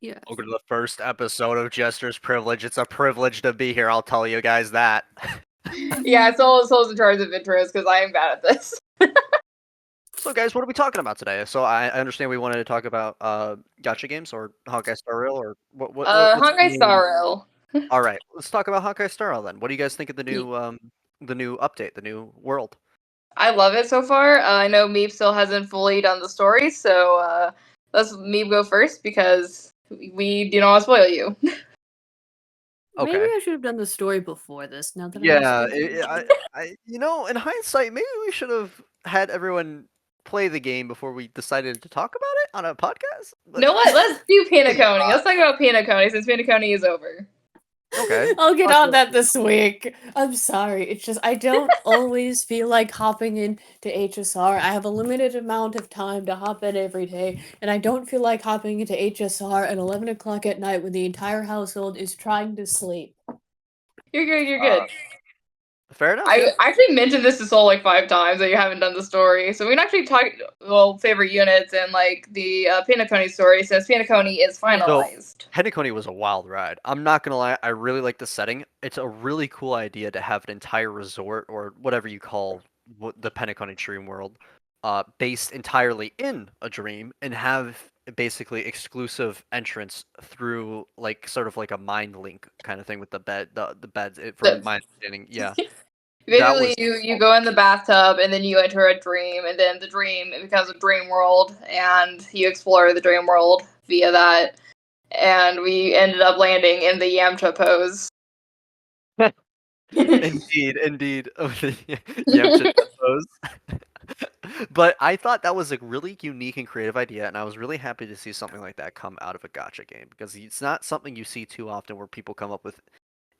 Yes. Welcome to the first episode of Jester's Privilege. It's a privilege to be here, I'll tell you guys that. Yeah, Soul's in charge of intros because I am bad at this. So, guys, what are we talking about today? So, I understand we wanted to talk about gacha games or Honkai Star Rail or what's the Honkai main... Star Rail. All right, let's talk about Honkai Star Rail then. What do you guys think of the Ye- new update, the new world? I love it so far. I know Meep still hasn't fully done the story, so let's Meep go first because we do not want to spoil you. Maybe Okay. I should have done the story before this. Now that I'm Yeah, listening. in hindsight, maybe we should have had everyone play the game before we decided to talk about it on a podcast. You But know what? Let's do maybe Panaconi. not. Let's talk about Panaconi since Panaconi is over. Okay. I'll get Talk on about that this week. I'm sorry. It's just I don't always feel like hopping into HSR. I have a limited amount of time to hop in every day, and I don't feel like hopping into HSR at 11 o'clock at night when the entire household is trying to sleep. You're good. You're uh, good. fair enough. I Yeah. actually mentioned this to Soul like 5 times that you haven't done the story, so we can actually talk favorite units and like the Panaconi story since Panaconi is So finalized. Henniconi was a wild ride. I'm not gonna lie, I really like the setting. It's a really cool idea to have an entire resort or whatever you call the Penacony Dream World, based entirely in a dream and have basically exclusive entrance through like sort of like a mind link kind of thing with the beds. From my understanding, yeah, that Basically, was you go in the bathtub and then you enter a dream, and then the dream it becomes a dream world, and you explore the dream world via that. And we ended up landing in the Yamcha pose. indeed, indeed. Yamcha pose. But I thought that was a really unique and creative idea, and I was really happy to see something like that come out of a gacha game because it's not something you see too often where people come up with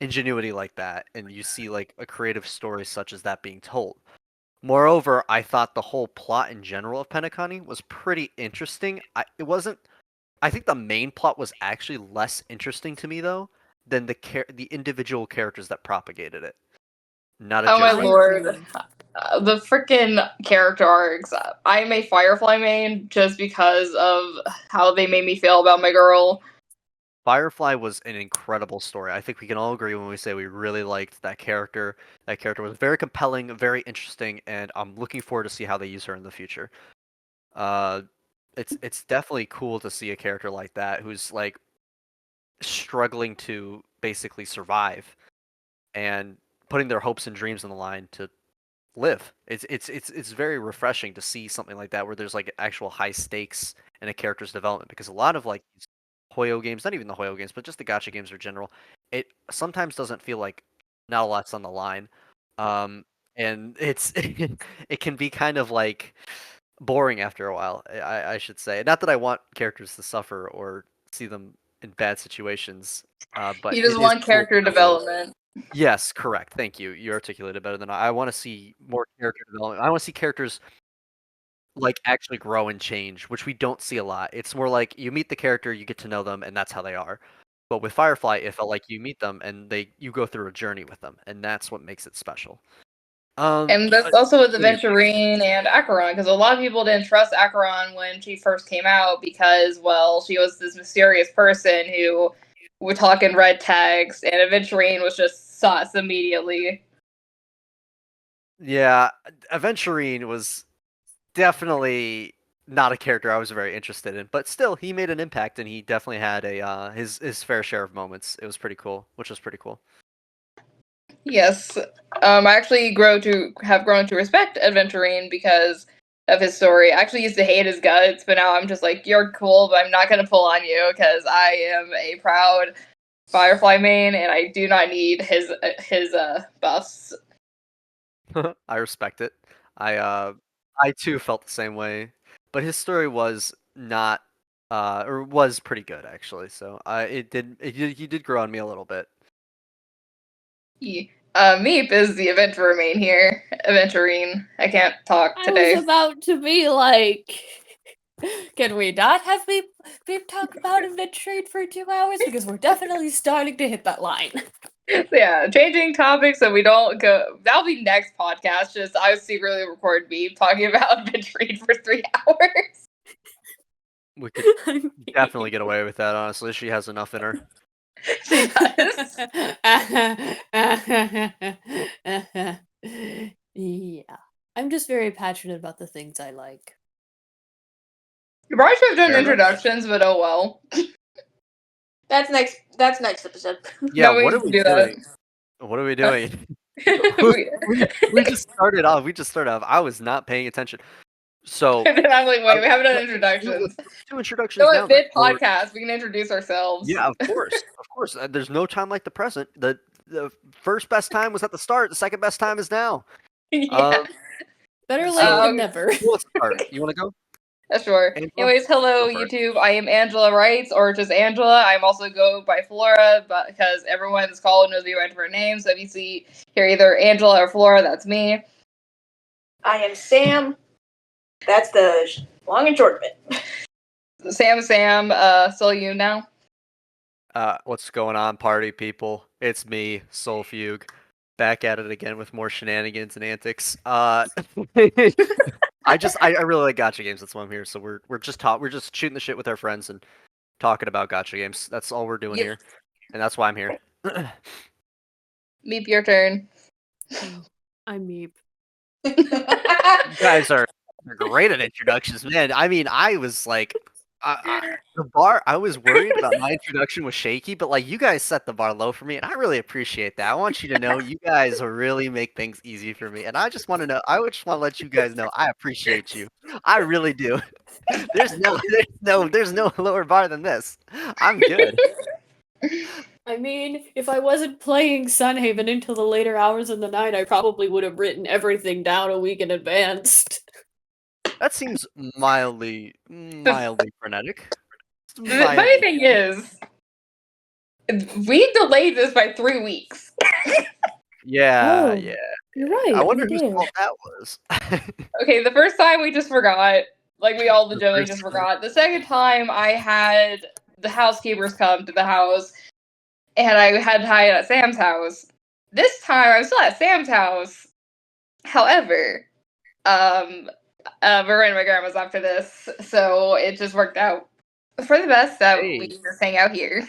ingenuity like that and you see like a creative story such as that being told. Moreover, I thought the whole plot in general of Penacony was pretty interesting. It wasn't. I think the main plot was actually less interesting to me though than the individual characters that propagated it. Not a Oh my joke. I lord. agree. The freaking character arcs. I'm a Firefly main just because of how they made me feel about my girl. Firefly was an incredible story. I think we can all agree when we say we really liked that character. That character was very compelling, very interesting, and I'm looking forward to see how they use her in the future. Uh, it's definitely cool to see a character like that who's like struggling to basically survive and putting their hopes and dreams on the line to live. It's very refreshing to see something like that where there's like actual high stakes in a character's development because a lot of like these Hoyo games, not even the Hoyo games, but just the gacha games in general, it sometimes doesn't feel like not a lot's on the line. Um, and it's it can be kind of like boring after a while, I should say. Not that I want characters to suffer or see them in bad situations, but You it just is want cool to character see those. development. Yes, correct. Thank you. You articulated better than I want to see more character development. I want to see characters like actually grow and change, which we don't see a lot. It's more like you meet the character, you get to know them, and that's how they are. But with Firefly, it felt like you meet them and you go through a journey with them, and that's what makes it special. And that's But also with what are your thoughts? Aventurine and Acheron, because a lot of people didn't trust Acheron when she first came out because, well, she was this mysterious person who would talk in red text, and Aventurine was just sus immediately. Yeah, Aventurine was definitely not a character I was very interested in, but still, he made an impact, and he definitely had a his fair share of moments. It was pretty cool, which was pretty cool. Yes, I actually have grown to respect Aventurine because of his story. I actually used to hate his guts, but now I'm just like, you're cool, but I'm not gonna pull on you because I am a proud Firefly main, and I do not need his buffs. I respect it. I too felt the same way, but his story was not or was pretty good actually. So he did grow on me a little bit. Meep is the Adventurer main here. Aventurine. I can't talk I was today. about to be like, can we not have me talk about adventure for 2 hours? Because we're definitely starting to hit that line. So yeah, changing topics so we don't go. That'll be next podcast. Just I secretly record Meep talking about Adventurine for 3 hours. We could definitely get away with that, honestly. She has enough in her. Definitely get away with that, honestly. She has enough in her. She does. Yeah. I'm just very passionate about the things I like. You probably should have done Fair enough. introductions, but oh well. That's next episode. Yeah, No, we what are can we do that. doing? What are we doing? We- we just started off. I was not paying attention. So and then I'm like, wait, we haven't done let's introductions. do introductions So now. at Then. mid podcast, we can introduce ourselves. Yeah, of course. There's no time like the present. The first best time was at the start. The second best time is now. Yeah. Better so- late than never. Who wants to start? You want to go? Sure. Angela? Anyways, hello Go for it. YouTube. I am Angela Wrights, or just Angela. I'm also go by Flora, but because everyone in this call knows me by different names. So if you see here either Angela or Flora, that's me. I am Sam. That's the long and short of it. Sam, still you now? What's going on, party people? It's me, Soul Fugue, back at it again with more shenanigans and antics. I really like gotcha games. That's why I'm here. So we're just shooting the shit with our friends and talking about gotcha games. That's all we're doing Yep. here, and that's why I'm here. Meep, your turn. I'm Meep. You guys are great at introductions, man. I mean, I was like, the bar. I was worried about my introduction was shaky, but like you guys set the bar low for me, and I really appreciate that. I want you to know you guys really make things easy for me, and I just want to know. I just want to let you guys know I appreciate you. I really do. There's no lower bar than this. I'm good. I mean, if I wasn't playing Sunhaven until the later hours of the night, I probably would have written everything down a week in advance. That seems mildly frenetic. The funny thing is, we delayed this by 3 weeks. Yeah, Oh, yeah. You're right. I wonder we whose did. fault that was. Okay, the first time we just forgot. Like, we all The legitimately first just time. forgot. The second time, I had the housekeepers come to the house, and I had to hide at Sam's house. This time, I'm still at Sam's house. However, we're going to my grandma's after this, so it just worked out for the best that Hey. we just hang out here.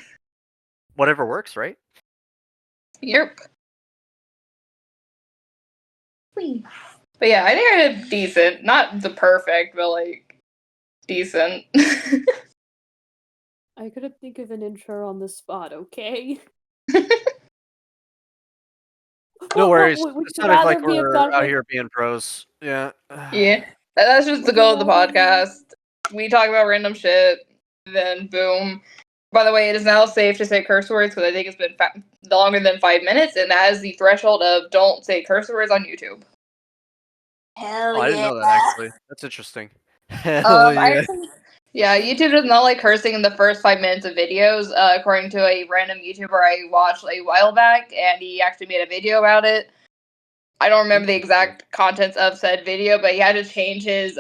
Whatever works, right? Yep. But yeah, I think I did decent. Not the perfect, but like decent. I couldn't think of an intro on the spot, okay? No worries. Would It you sounded like rather be a we're out conversation? here being pros. Yeah. Yeah. That's just the Would goal you of the rather be- podcast. We talk about random shit, then boom. By the way, it is now safe to say curse words because I think it's been longer than 5 minutes, and that is the threshold of don't say curse words on YouTube. Hell Oh, I didn't yeah. know that actually. That's interesting. Hell yeah. Yeah, YouTube does not like cursing in the first 5 minutes of videos, according to a random YouTuber I watched a while back, and he actually made a video about it. I don't remember the exact contents of said video, but he had to change his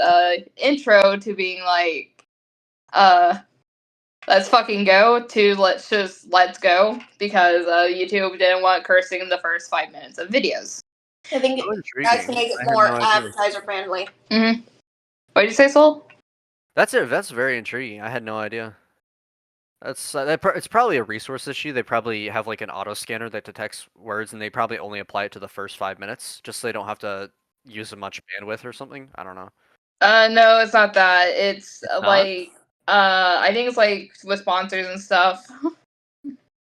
intro to being like, let's fucking go to let's go, because YouTube didn't want cursing in the first 5 minutes of videos. I think So it intriguing. has to make it I had more no idea. advertiser friendly. Mm-hmm. What did you say, Soul? That's it. That's very intriguing. I had no idea. That's it's probably a resource issue. They probably have like an auto scanner that detects words, and they probably only apply it to the first 5 minutes, just so they don't have to use as much bandwidth or something. I don't know. No, it's not that. It's It's not? like, I think it's like with sponsors and stuff.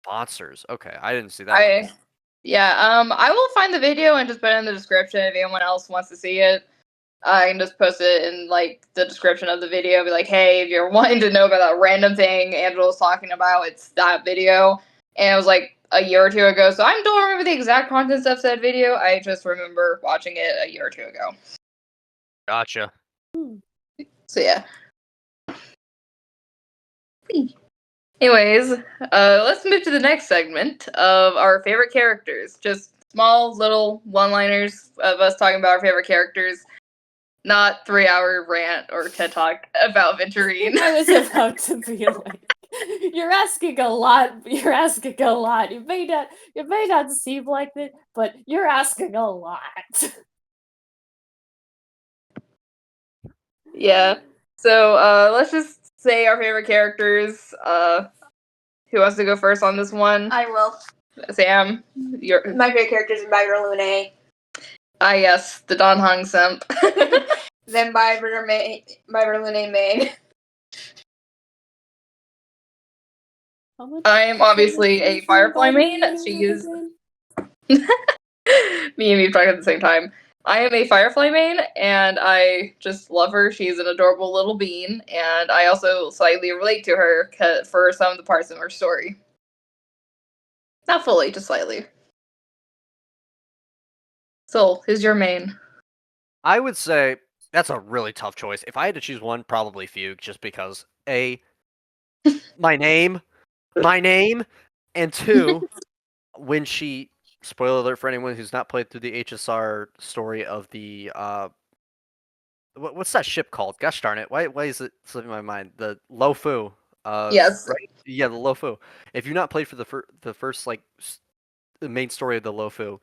Sponsors. Okay, I didn't see that. I will find the video and just put it in the description if anyone else wants to see it. I can just post it in like the description of the video. Be like, hey, if you're wanting to know about that random thing Angela was talking about, it's that video. And it was like a year or two ago, so I don't remember the exact contents of said video. I just remember watching it a year or two ago. Gotcha. So yeah. Anyways, let's move to the next segment of our favorite characters. Just small little one-liners of us talking about our favorite characters. Not 3-hour rant or TED Talk about Venturine. I was about to be like, you're asking a lot. You're asking a lot. It may not seem like it, but you're asking a lot. Yeah. So let's just say our favorite characters. Who wants to go first on this one? I will. Sam, My favorite characters are Byron Lune. yes, the Don Hong simp. Then Byron Lune main. I am obviously a Firefly main. She is. Me and me talking at the same time. I am a Firefly main, and I just love her. She's an adorable little bean, and I also slightly relate to her for some of the parts of her story. Not fully, just slightly. Soul, who's your main? I would say that's a really tough choice. If I had to choose one, probably Fugue, just because my name, and two, when she, spoiler alert for anyone who's not played through the HSR story of the what's that ship called? Gosh darn it! Why is it slipping my mind? The Lofu. Yes. Right. Yeah, the Lofu. If you've not played for the first like the main story of the Lofu,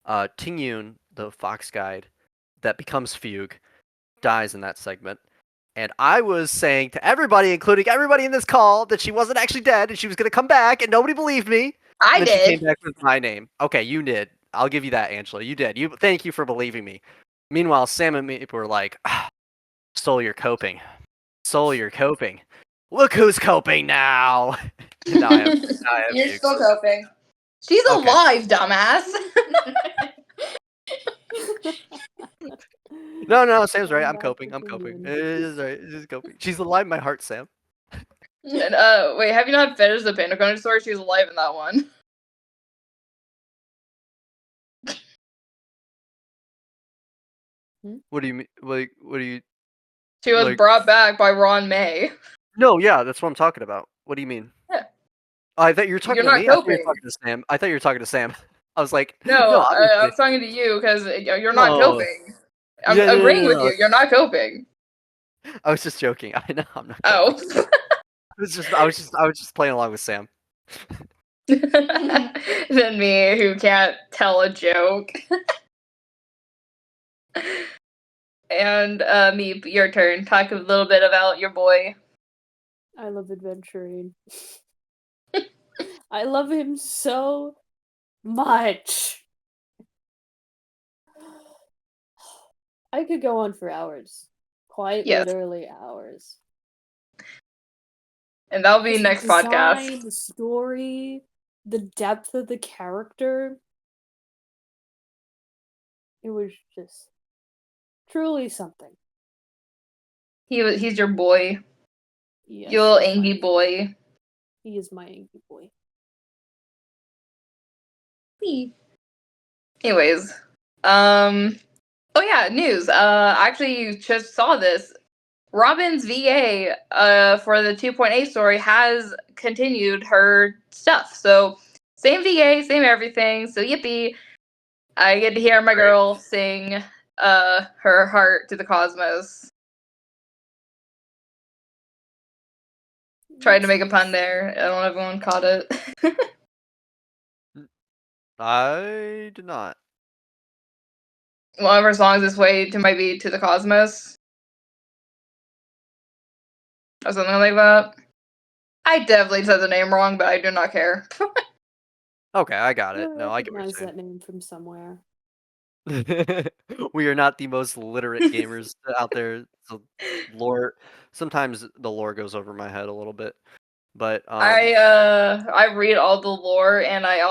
Tingyun, the fox guide that becomes Fugue, dies in that segment. And I was saying to everybody, including everybody in this call, that she wasn't actually dead and she was going to come back, and nobody believed me. I And then did. she came back with my name. Okay, you did. I'll give you that, Angela. You did. Thank you for believing me. Meanwhile, Sam and me were like, Soul, you're coping. Soul, you're coping. Look who's coping now. Now I have You're Fugue. still coping. She's Okay. alive, dumbass. No, Sam's right. I'm Back coping. to I'm coping. Tingyun. It is right. She's coping. She's alive in my heart, Sam. And, wait, have you not finished the Panda story? She's alive in that one. What do you mean? Like, what do you? She was Like- brought back by Ron May. No, yeah, that's what I'm talking about. What do you mean? Yeah. I thought you were talking You're to not me. I thought you were coping. talking to Sam. I thought you were talking to Sam. I was like, No, I obviously. was talking to you because you're not Oh. coping. I'm Yeah, no, agreeing no, with no. you. You're not coping. I was just joking. I know I'm not. Oh. Coping. I was just playing along with Sam. Than me, who can't tell a joke. And me, your turn. Talk a little bit about your boy. I love adventuring. I love him so much. I could go on for hours. Quite Yes. literally hours. And that'll be Just next the design, podcast. the story, the depth of the character. It was just truly something. He's your boy. Yes, Your little he's my- angry boy. He is my angry boy. Anyways, oh yeah, news. I actually just saw this. Robin's VA, for the 2.8 story has continued her stuff. So same VA, same everything. So yippee! I get to hear my girl sing, her heart to the cosmos. Tried to make a pun there. I don't know if everyone caught it. I did not. One of her songs is "Way to My Beat to the Cosmos," or something like that. I definitely said the name wrong, but I do not care. Okay, I got it. I No, I get what recognize you're that name from somewhere. saying. We are not the most literate gamers out there. So lore. Sometimes the lore goes over my head a little bit, but I read all the lore, and I'm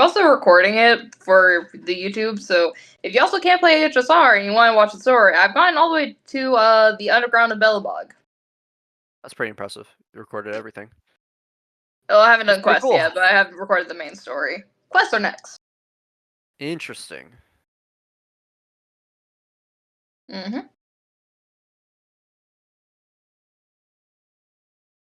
also recording it for the YouTube. So if you also can't play HSR and you want to watch the story, I've gotten all the way to the underground of Bellabog. that's pretty impressive. You recorded everything. Oh, I haven't done That's pretty quests cool. yet, but I have recorded the main story. Quests are next. Interesting. Mm-hmm.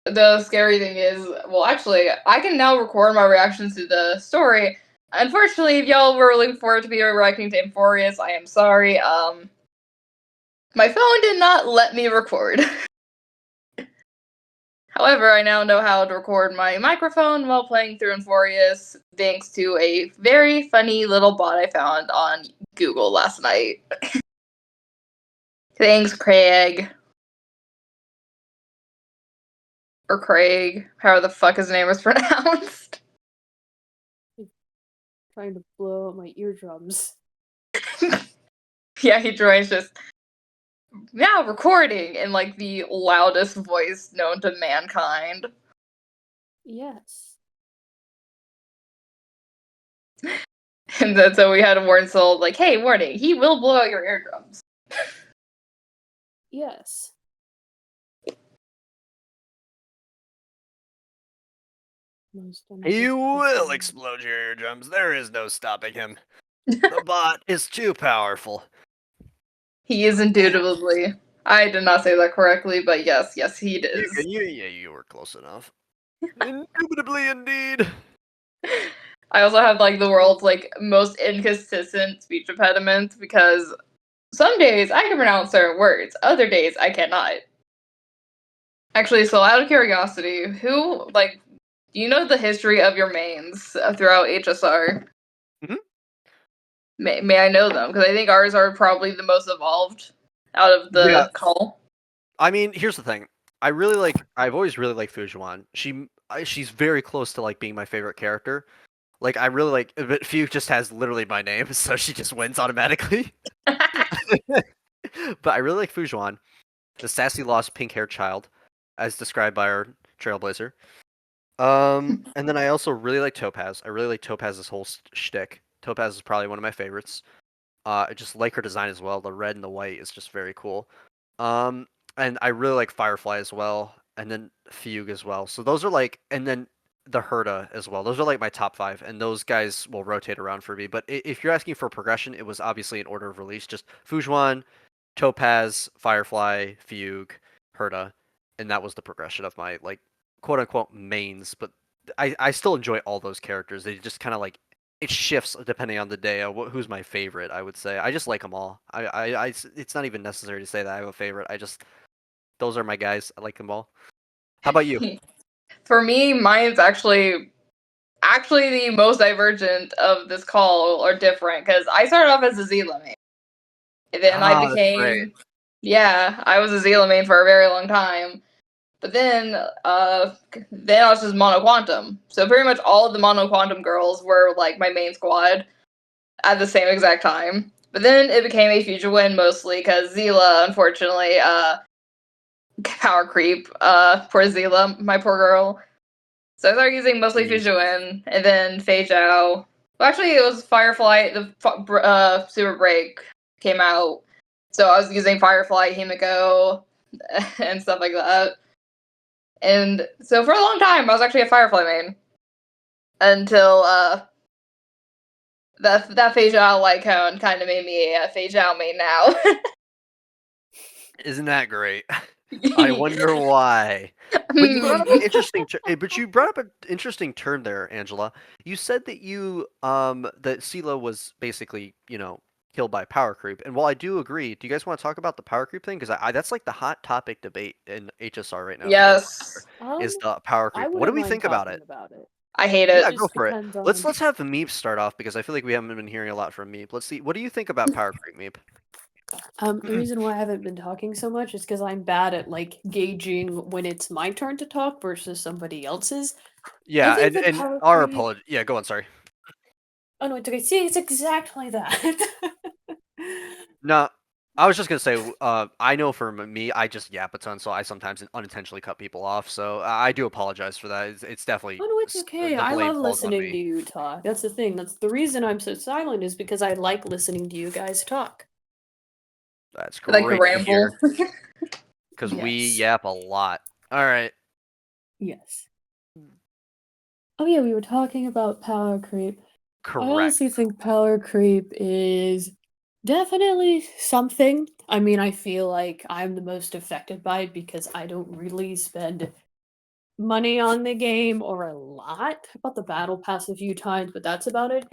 The scary thing is, well, actually, I can now record my reactions to the story. Unfortunately, if y'all were looking forward to me reacting to Emphorius, I am sorry. My phone did not let me record. However, I now know how to record my microphone while playing through Emphorius, thanks to a very funny little bot I found on Google last night. Thanks, Craig. or Craig, however the fuck his name is pronounced. Trying to blow out my eardrums. Yeah, he joins just now recording in like the loudest voice known to mankind. Yes. And then so we had to warn Soul, like, hey, warning, he will blow out your eardrums. Yes. He will explode your eardrums. There is no stopping him. The bot is too powerful. He is indubitably. I did not say that correctly, but yes, he is. You were close enough. Indubitably, indeed. I also have like the world's like most inconsistent speech impediment because some days I can pronounce certain words, other days I cannot. Actually, so out of curiosity, who like do you know the history of your mains throughout HSR? Mhm. May I know them? Because I think ours are probably the most evolved out of the call. I mean, here's the thing. I've always really liked Fujuan. She's very close to like being my favorite character. Like I really like, but Fu just has literally my name, so she just wins automatically. But I really like Fujuan, the sassy lost pink-haired child, as described by our Trailblazer. And then I also really like Topaz. I really like Topaz's whole shtick. Topaz is probably one of my favorites. I just like her design as well. The red and the white is just very cool. And I really like Firefly as well, and then Fugue as well. So those are like, and then the Herda as well. Those are like my top 5, and those guys will rotate around for me. But if you're asking for progression, it was obviously in order of release. Just Fujuan, Topaz, Firefly, Fugue, Herda, and that was the progression of my like quote unquote mains. But I still enjoy all those characters. They just kind of like it shifts depending on the day. Who's my favorite? I would say I just like them all. It's not even necessary to say that I have a favorite. Those are my guys. I like them all. How about you? For me, mine's actually the most divergent of this call or different because I started off as a Zila main. And then I That's became great. yeah, I was a Zila main for a very long time. But then I was just Mono Quantum. So pretty much all of the Mono Quantum girls were like my main squad at the same exact time. But then it became a future win mostly because Zila, unfortunately, power creep for Zila, my poor girl. So I started using mostly Fujuin, and then Fei Zhao. Well, actually, it was Firefly. The Super Break came out, so I was using Firefly, Himiko, and stuff like that. And so for a long time, I was actually a Firefly main until that Fei Zhao Lycone kind of made me a Fei Zhao main now. Isn't that great? I wonder why. But you brought up an interesting. But you brought up an interesting term there, Angela. You said that that CeeLo was basically killed by power creep. And while I do agree, do you guys want to talk about the power creep thing? Because that's like the hot topic debate in HSR right now. Yes, is the power I creep? What do wouldn't we mind think about talking it? about it. I hate Yeah, it. go for it. Depends on- Let's have Meep start off because I feel like we haven't been hearing a lot from Meep. Let's see. What do you think about power creep, Meep? The reason why I haven't been talking so much is because I'm bad at like gauging when it's my turn to talk versus somebody else's. Yeah, think that and power our creep- apology. Yeah, go on. Sorry. Oh no, it's okay. See, it's exactly that. No, I was just gonna say. I know for me, I just yap a ton, so I sometimes unintentionally cut people off. So I do apologize for that. It's definitely. Oh no, it's okay. The I blame love falls on listening to me. you talk. That's the thing. That's the reason I'm so silent is because I like listening to you guys talk. That's Like great to ramble. hear. Because we Yes. yap a lot. All right. Yes. Oh yeah, we were talking about power creep. I Correct. honestly think power creep is definitely something. I mean, I feel like I'm the most affected by it because I don't really spend money on the game or a lot. I bought the battle pass a few times, but that's about it.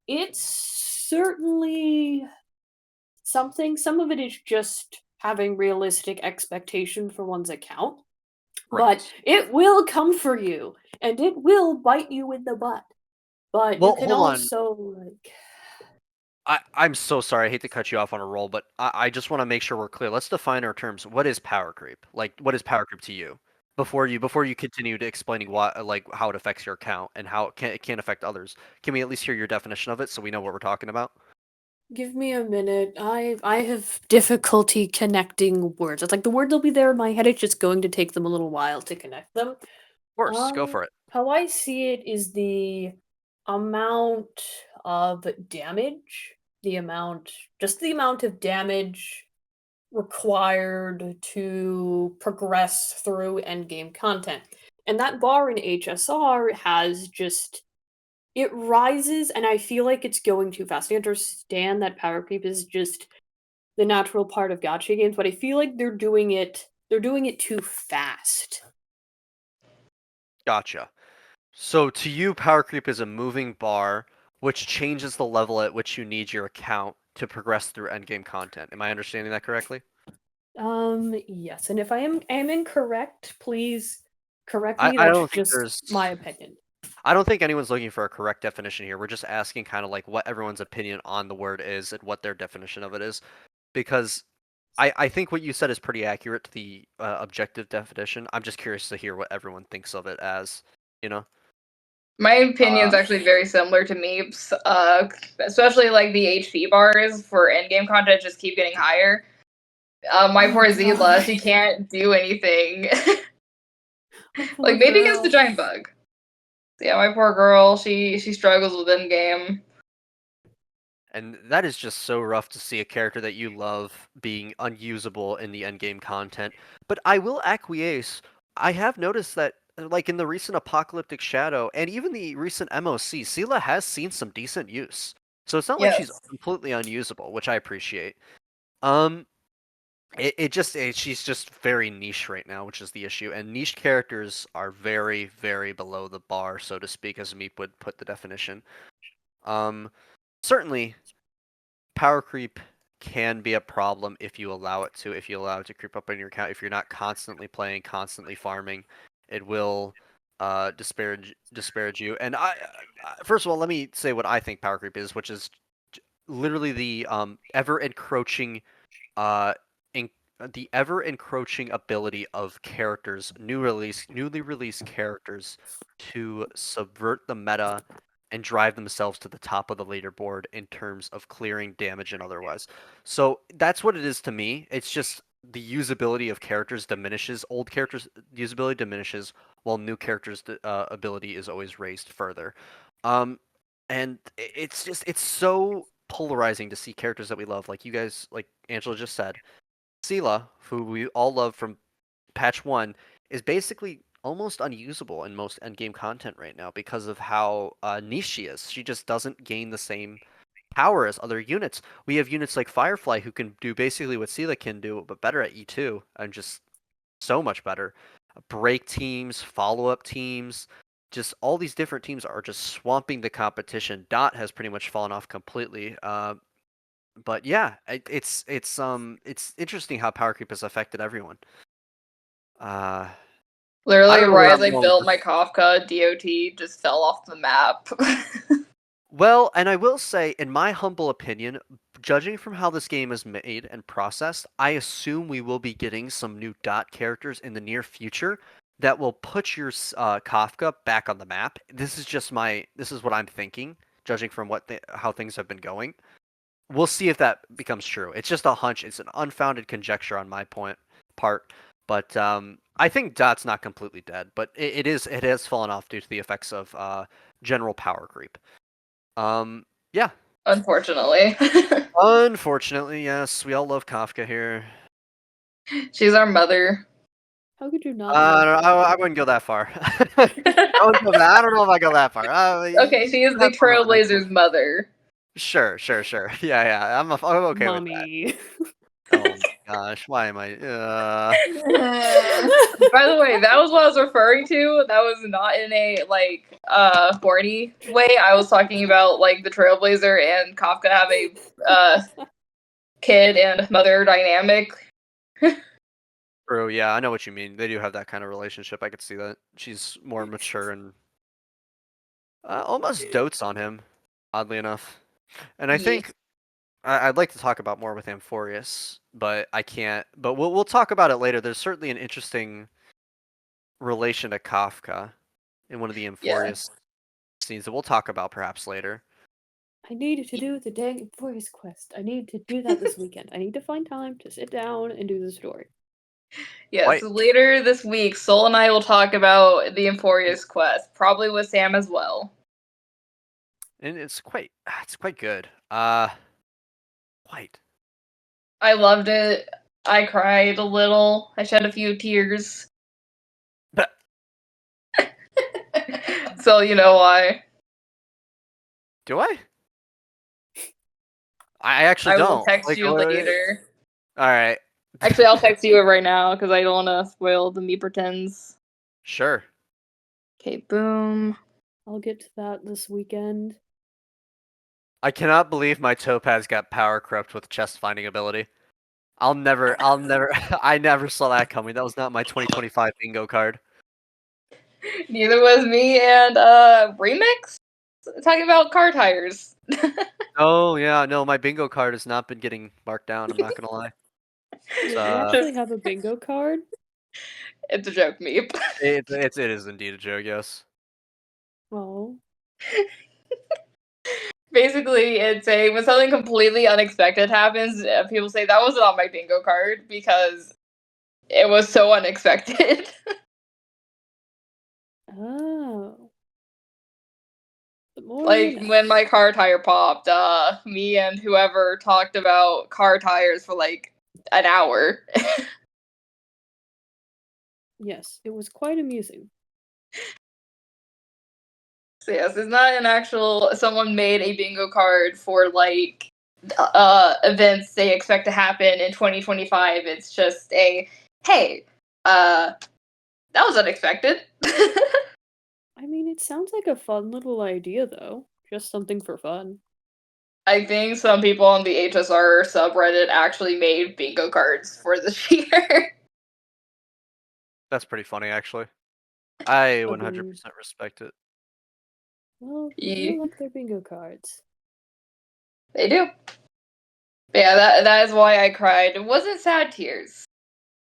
It's certainly something. Some of it is just having realistic expectation for one's account. Right. But it will come for you, and it will bite you in the butt. But Well, you can hold on. also like I'm so sorry. I hate to cut you off on a roll, but I just want to make sure we're clear. Let's define our terms. What is power creep? Like, what is power creep to you? before you continue to explaining what like how it affects your account and how it can affect others. Can we at least hear your definition of it so we know what we're talking about? Give me a minute. I have difficulty connecting words. It's like the words will be there in my head. It's just going to take them a little while to connect them. Of course, go for it. How I see it is the amount of damage, just the amount of damage required to progress through endgame content. And that bar in HSR has just it rises, and I feel like it's going too fast. I understand that power creep is just the natural part of gacha games, but I feel like they're doing it too fast. Gotcha. So to you, power creep is a moving bar which changes the level at which you need your account to progress through endgame content. Am I understanding that correctly? Yes, and if I am incorrect, please correct I, me. I That's don't think just there's my opinion. I don't think anyone's looking for a correct definition here. We're just asking kind of like what everyone's opinion on the word is and what their definition of it is. Because I think what you said is pretty accurate to the objective definition. I'm just curious to hear what everyone thinks of it as, you know? My opinion's actually very similar to Meep's, especially like the HP bars for endgame content just keep getting higher. My Oh poor Zila, God. she can't do anything. My poor Like maybe against the girl. giant bug. Yeah, my poor girl, she struggles with endgame. And that is just so rough to see a character that you love being unusable in the endgame content. But I will acquiesce. I have noticed that, like in the recent Apocalyptic Shadow and even the recent MOC, Sela has seen some decent use. So it's not like she's Yes. completely unusable, which I appreciate. She's just very niche right now, which is the issue. And niche characters are very, very below the bar, so to speak, as Meep would put the definition. Um, Certainly power creep can be a problem if you allow it to. If you allow it to creep up on your account, if you're not constantly playing, constantly farming, it will disparage you. And first of all, let me say what I think power creep is, which is literally the ever encroaching uh in, the ever encroaching ability of characters, newly released characters, to subvert the meta and drive themselves to the top of the leaderboard in terms of clearing damage and otherwise. So that's what it is to me. It's just the usability of characters diminishes. Old characters' usability diminishes, while new characters' ability is always raised further. Um, and it's so polarizing to see characters that we love, like you guys, like Angela just said. Sela, who we all love from patch 1, is basically almost unusable in most endgame content right now because of how niche she is. She just doesn't gain the same power as other units. We have units like Firefly who can do basically what Sela can do, but better at E2 and just so much better. Break teams, follow-up teams, just all these different teams are just swamping the competition. Dot has pretty much fallen off completely. But yeah, it's interesting how power creep has affected everyone. I Literally, don't know where right as I'm I going with built this. my Kafka, DOT just fell off the map. Well, and I will say, in my humble opinion, judging from how this game is made and processed, I assume we will be getting some new dot characters in the near future that will put your Kafka back on the map. This is what I'm thinking, judging from how things have been going. We'll see if that becomes true. It's just a hunch. It's an unfounded conjecture on my part. But I think Dot's not completely dead, but it has fallen off due to the effects of general power creep. Yeah. Unfortunately. Unfortunately, yes, we all love Kafka here. She's our mother. How could you not love I wouldn't go that far. I don't know if I go that far. Okay, she is the Have fun with the next one. Trailblazers' mother. Sure. Yeah. I'm okay with that. mommy? Oh my gosh, why am I? By the way, that was what I was referring to. That was not in a like horny way. I was talking about like the Trailblazer and Kafka have a kid and mother dynamic. True, yeah, I know what you mean. They do have that kind of relationship. I could see that. She's more mature and almost dotes on him, oddly enough. And I Yeah. think I'd like to talk about more with Amphorius, but I can't. But we'll talk about it later. There's certainly an interesting relation to Kafka in one of the Euphorious scenes that we'll talk about perhaps later. I need to do the dang voice quest. I need to do that this weekend. I need to find time to sit down and do the story. Yes, Wait. later this week, Soul and I will talk about the Euphorious quest, probably with Sam as well. And it's quite good. Quite. I loved it. I cried a little. I shed a few tears. But So you know why. do I? I actually I don't. will text you later. All right. Actually, I'll text you it right now because I don't want to spoil the Me Pretends. Sure. Okay, boom. I'll get to that this weekend. I cannot believe my Topaz got power corrupt with chest finding ability. I never saw that coming. That was not my 2025 bingo card. Neither was me and Remix talking about car tires. Oh yeah, no, my bingo card has not been getting marked down. I'm not gonna lie. Wait, you Uh, actually have a bingo card? It's a joke, Meep. it is indeed a joke. Yes. Oh. Basically, it's when something completely unexpected happens, people say that wasn't on my bingo card because it was so unexpected. Oh. The more Like you know. when my car tire popped, me and whoever talked about car tires for like an hour. Yes, it was quite amusing. So yes, it's not an actual someone made a bingo card for like events they expect to happen in 2025. It's just a hey, that was unexpected. I mean, it sounds like a fun little idea, though. Just something for fun. I think some people on the HSR subreddit actually made bingo cards for this year. That's pretty funny, actually. I 100% Agreed. respect it. Well, Yeah. you like their bingo cards. They do. But yeah, that is why I cried. It wasn't sad tears,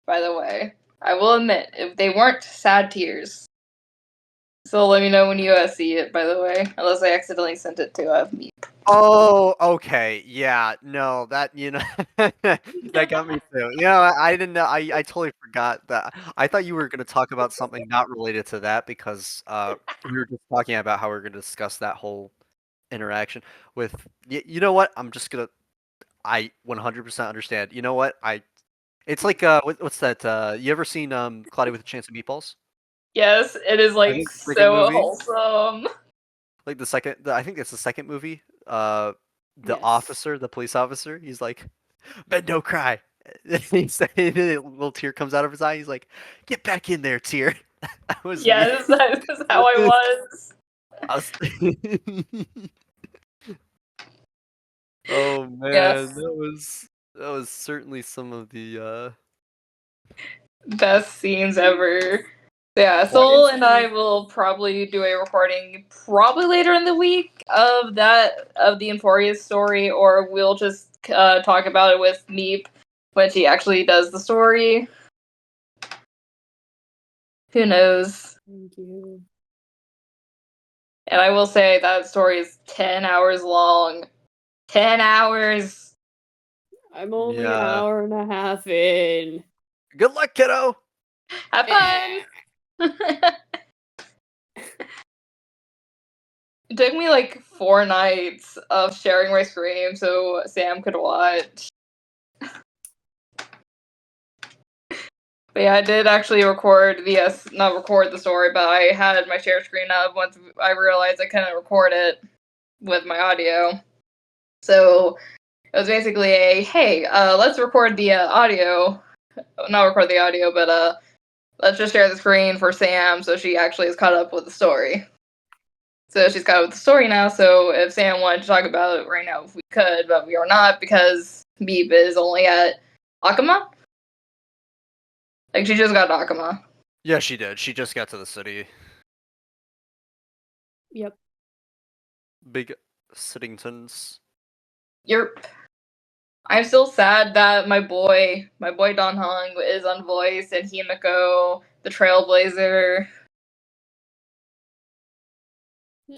by the way. I will admit, if they weren't sad tears. So let me know when you see it, by the way. Unless I accidentally sent it to me. Oh, okay. Yeah, no, that that got me too. I didn't know. I totally forgot that. I thought you were going to talk about something not related to that because we were just talking about how we are going to discuss that whole interaction with. You know what? I'm just gonna. I 100% understand. You know what? It's like what's that? You ever seen Cloudy with a Chance of Meatballs? Yes, it is I like think the second so movie. wholesome. Like I think it's the second movie. The Yes. officer, the police officer, he's like, "Ben, don't cry." He's saying a little tear comes out of his eye. He's like, "Get back in there, tear." That was me. Yes, that is how I was. I was- oh Yes. man, that was certainly some of the Best scenes ever. Yeah, Quite. Soul and I will probably do a recording probably later in the week of the Euphorious story, or we'll just talk about it with Meep when she actually does the story. Who knows? Thank you. And I will say that story is 10 hours long. 10 hours! I'm only an Yeah. hour and a half in. Good luck, kiddo. Have fun! It took me like 4 nights of sharing my screen so Sam could watch. But yeah, I did actually not record the story, but I had my share screen up once I realized I couldn't record it with my audio. So it was basically hey, let's record the audio. Not record the audio, but let's just share the screen for Sam so she actually is caught up with the story. So she's caught up with the story now, so if Sam wanted to talk about it right now, we could, but we are not because Beep is only at Akama. Like, she just got to Akama. Yeah, she did. She just got to the city. Yep. Big Sittingtons. Yerp. I'm still sad that my boy Don Hong is unvoiced and Himiko the Trailblazer.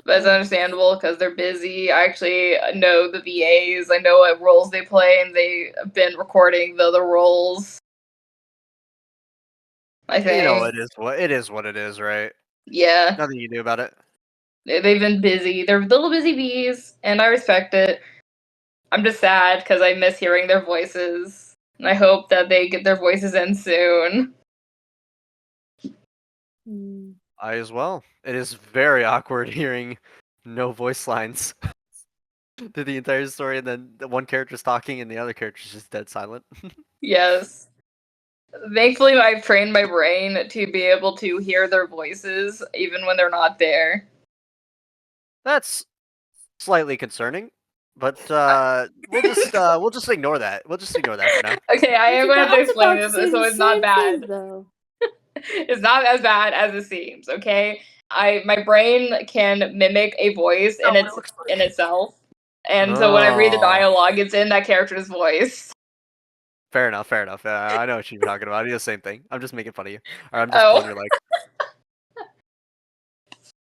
But it's understandable because they're busy. I actually know the VAs. I know what roles they play, and they've been recording the other roles. I think. You know, it is what it is, right? Yeah. Nothing you can do about it. They've been busy. They're little busy bees, and I respect it. I'm just sad because I miss hearing their voices. And I hope that they get their voices in soon. I as well. It is very awkward hearing no voice lines through the entire story, and then the one character's talking and the other character's just dead silent. Yes. Thankfully, I've trained my brain to be able to hear their voices even when they're not there. That's slightly concerning, but we'll just ignore that. We'll just ignore that for now. Okay, I am going to have to explain about to this, say so the it's not same bad. thing, though. It's not as bad as it seems. Okay, my brain can mimic a voice in itself, and so when I read the Oh. dialogue, it's in that character's voice. Fair enough, fair enough. I know what you're talking about. I do the same thing. I'm just making fun of you. Or I'm just Oh. pulling your leg.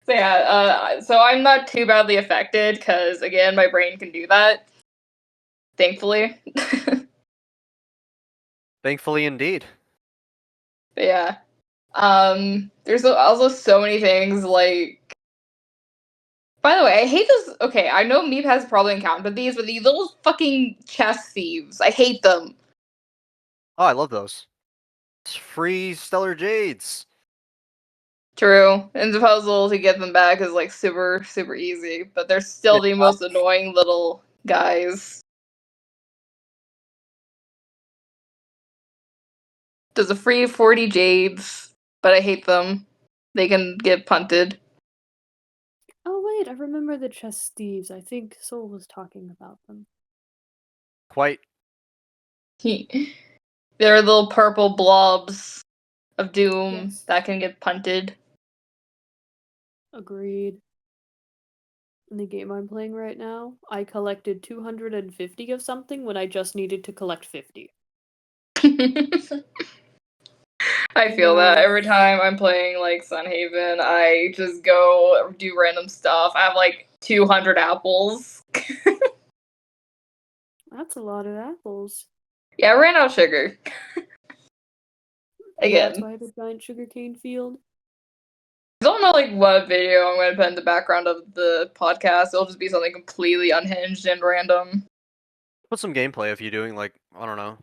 So yeah, so I'm not too badly affected because again, my brain can do that. Thankfully. Thankfully, indeed. But yeah. There's also so many things like. By the way, I hate those. Okay, I know Meep has probably encountered these, but these little fucking chest thieves. I hate them. Oh, I love those. It's free stellar jades. True, and the puzzle to get them back is like super, super easy, but they're still the most annoying little guys. There's a free 40 jades, but I hate them. They can get punted. Oh wait, I remember the chess thieves. I think Soul was talking about them. Quite. They're little purple blobs of doom Yes. that can get punted. Agreed. In the game I'm playing right now, I collected 250 of something when I just needed to collect 50. I feel that every time I'm playing like Sunhaven, I just go do random stuff. I have like 200 apples. That's a lot of apples. Yeah, I ran out of sugar. And that's Again. why I have a giant sugarcane field. I don't know like what video I'm going to put in the background of the podcast. It'll just be something completely unhinged and random. Put some gameplay if you're doing like, I don't know,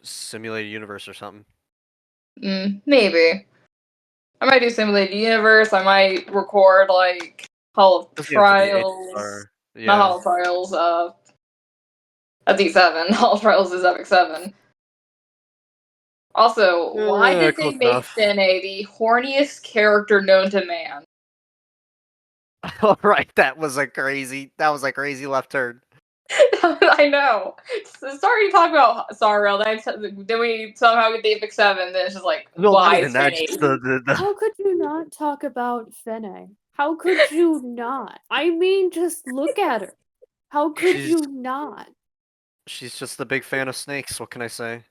simulated universe or something. Maybe. I might do Simulated Universe. I might record like Hall of Doesn't have to be Trials. HR. Not Hall Yeah. of Trials, that's E7. Hall of Trials is Epic 7. Also, why did they Close make enough. Finn the horniest character known to man? All right, that was a crazy left turn. I know. Sorry to talk about Sorrel. Then we somehow get the Epic 7. Then it's just like, No, why not is even that. Finn Just the How could you not talk about Fene? How could you not? I mean, just look at her. How could She's- you not? She's just a big fan of snakes. What can I say?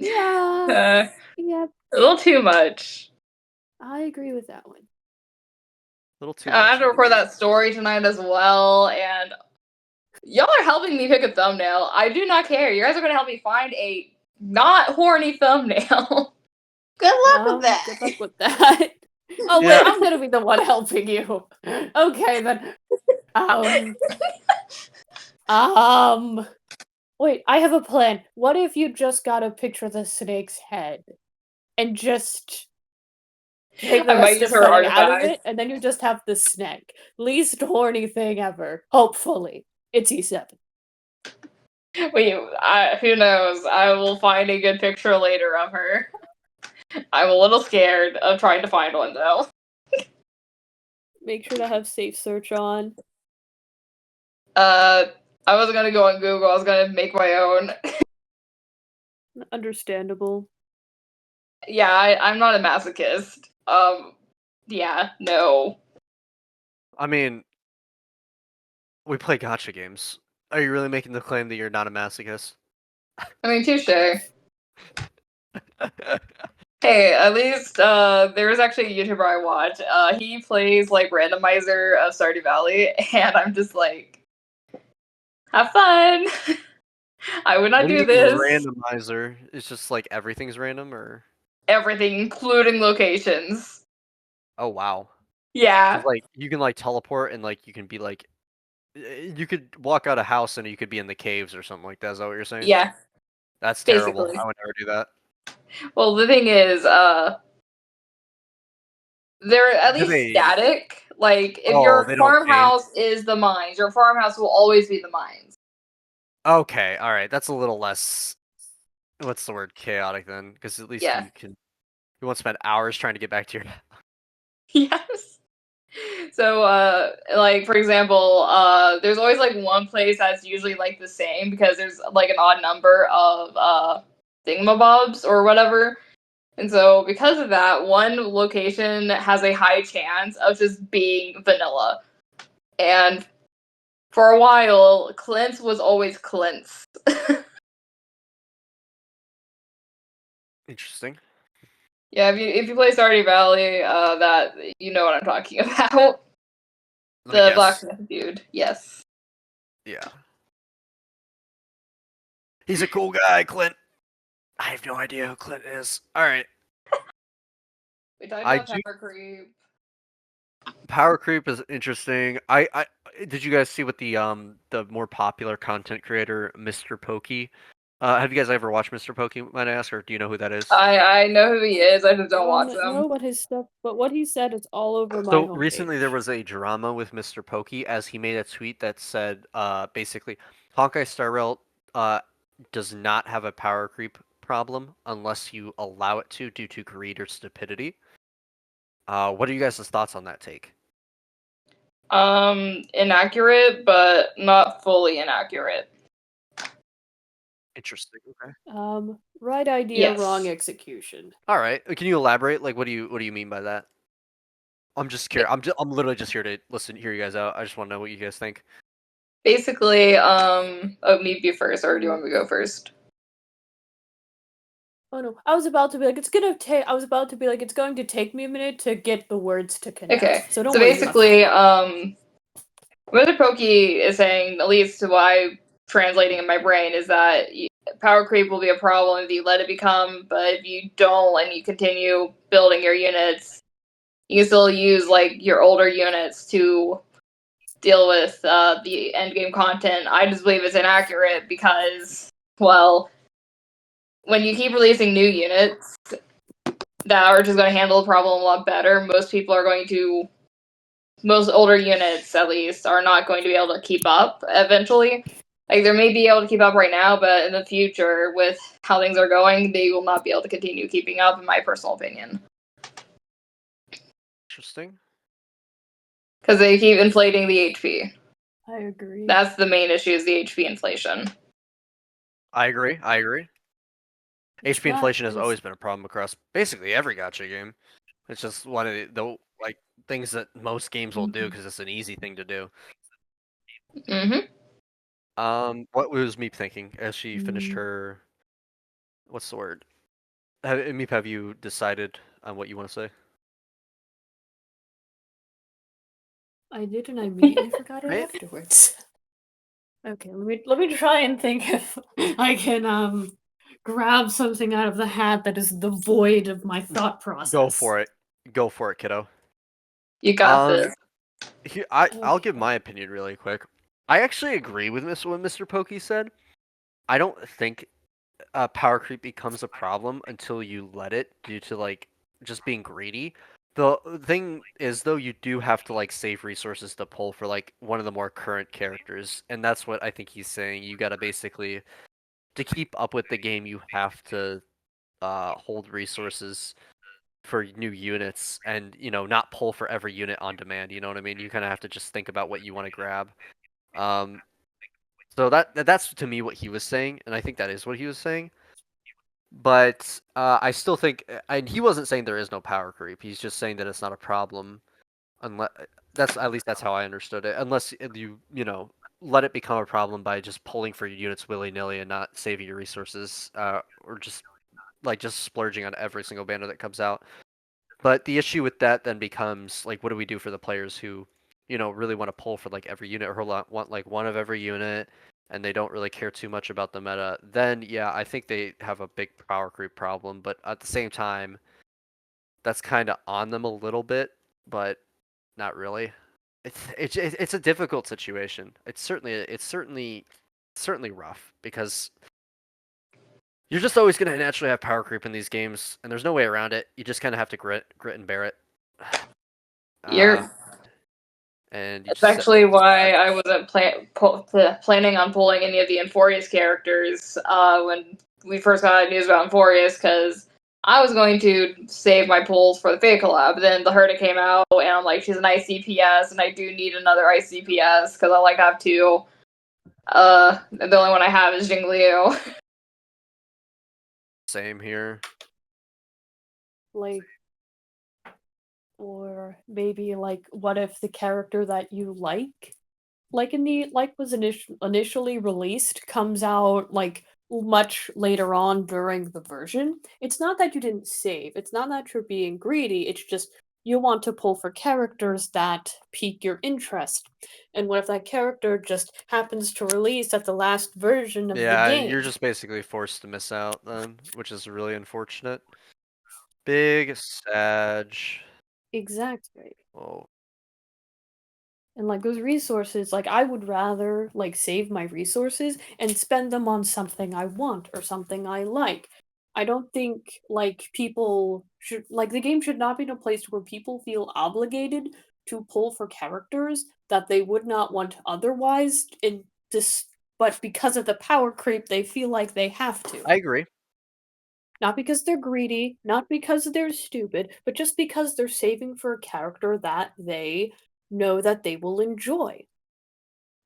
Yeah. Yep. a little too much. I agree with that one. A little too I much. have to record that story tonight as well, and y'all are helping me pick a thumbnail. I do not care. You guys are going to help me find a not horny thumbnail. Good luck with that. Good luck with that. Oh wait, Yeah. I'm gonna be the one helping you. Okay then. Wait, I have a plan. What if you just got a picture of the snake's head and just take the I might rest use of her Fennec out of artifact. it, and then you just have the snake. Least horny thing ever. Hopefully. It's E7. Wait, who knows? I will find a good picture later of her. I'm a little scared of trying to find one though. Make sure to have safe search on. I wasn't gonna go on Google. I was gonna make my own. Understandable. Yeah, I'm not a masochist. Yeah, no. I mean, we play gotcha games. Are you really making the claim that you're not a masochist? I mean, touche. Hey, at least there's actually a YouTuber I watch. He plays like randomizer of Stardew Valley, and I'm just like, have fun. I would not What do do you mean this. randomizer? It's just like everything's random, or Everything, including locations. oh wow, because Yeah, like you can like teleport and like you can be like you could walk out a house and you could be in the caves or something like that. Is that what you're saying? yeah, That's terrible. basically. I would never do that. Well, the thing is, they're at Do least they? static. Like, if Oh, your they don't change. farmhouse is the mines, your farmhouse will always be the mines. Okay, all right. That's a little less. What's the word? Chaotic then, because at least Yeah. you can. You won't spend hours trying to get back to your. Yes. So, like for example, there's always like one place that's usually like the same because there's like an odd number of thingamabobs or whatever. And so, because of that, one location has a high chance of just being vanilla. And for a while, Clint's was always Clint's. Interesting. Yeah, if you play Stardew Valley, that you know what I'm talking about. Let me The guess. blacksmith dude, yes. Yeah. He's a cool guy, Clint. I have no idea who Clint is. All right. We talked I about do. power creep. Power creep is interesting. I did you guys see what the more popular content creator Mr. Pokey? Have you guys ever watched Mr. Pokey, might I ask, or do you know who that is? I know who he is. I just don't watch No, him. but his stuff, but what he said is all over my So homepage. recently there was a drama with Mr. Pokey as he made a tweet that said basically Honkai Star Rail does not have a power creep problem unless you allow it to due to greed or stupidity. What are you guys' thoughts on that take? Inaccurate, but not fully inaccurate. Interesting. Okay. Right idea, wrong Yes. execution. All right. Can you elaborate? Like, what do you mean by that? I'm just curious. I'm literally just here to hear you guys out. I just want to know what you guys think. Basically, me be first, or do you want me to go first? Oh no, I was about to be like, it's gonna take. I was about to be like, it's going to take me a minute to get the words to connect. Okay. So don't So worry about basically, that. Mother Pokey is saying, at least to what I'm translating in my brain, is that power creep will be a problem if you let it become, but if you don't and you continue building your units, you can still use like your older units to deal with the end game content. I just believe it's inaccurate because, well, when you keep releasing new units that are just going to handle the problem a lot better, most older units at least are not going to be able to keep up eventually. Like they may be able to keep up right now, but in the future, with how things are going, they will not be able to continue keeping up, in my personal opinion. Interesting. Because they keep inflating the HP. I agree. That's the main issue, is the HP inflation. I agree. HP That inflation has is- always been a problem across basically every gacha game. It's just one of the like things that most games will do because it's an easy thing to do. Mm-hmm. What was Meep thinking as she finished Mm. her? What's the word? Meep, have you decided on what you want to say? I did, and I immediately forgot it Right? afterwards. Okay, let me try and think if I can grab something out of the hat that is devoid of my thought process. Go for it. Go for it, kiddo. You got this. I'll give Okay. my opinion really quick. I actually agree with what Mr. Pokey said. I don't think power creep becomes a problem until you let it due to like just being greedy. The thing is though, you do have to like save resources to pull for like one of the more current characters, and that's what I think he's saying. You gotta basically to keep up with the game, you have to hold resources for new units and not pull for every unit on demand. You know what I mean? You kind of have to just think about what you want to grab. Um, so that's to me what he was saying, and I think that is what he was saying. But I still think, and he wasn't saying there is no power creep. He's just saying that it's not a problem, unless that's at least that's how I understood it. Unless you let it become a problem by just pulling for your units willy nilly and not saving your resources, or just like just splurging on every single banner that comes out. But the issue with that then becomes like, what do we do for the players who, really want to pull for like every unit or want like one of every unit, and they don't really care too much about the meta? Then yeah, I think they have a big power creep problem. But at the same time, that's kind of on them a little bit, but not really. It's a difficult situation. It's certainly rough because you're just always gonna naturally have power creep in these games, and there's no way around it. You just kind of have to grit and bear it. You're And you That's just actually why I wasn't planning on pulling any of the Enforius characters when we first got news about Enforius, because I was going to save my pulls for the Fate collab. Then the Herda came out, and I'm like, she's an ICPS, and I do need another ICPS because I have two. The only one I have is Jingliu. same here. Like, or maybe like, what if the character that you like was initially released, comes out like much later on during the version? It's not that you didn't save. It's not that you're being greedy. It's just you want to pull for characters that pique your interest. And what if that character just happens to release at the last version of the Yeah, game? you're just basically forced to miss out then, which is really unfortunate. Big Sag. Exactly. Oh, And like those resources, like I would rather like save my resources and spend them on something I want or something I like. I don't think like people should like the game should not be in a place where people feel obligated to pull for characters that they would not want otherwise, in this, but because of the power creep they feel like they have to. I agree. Not because they're greedy, not because they're stupid, but just because they're saving for a character that they know that they will enjoy.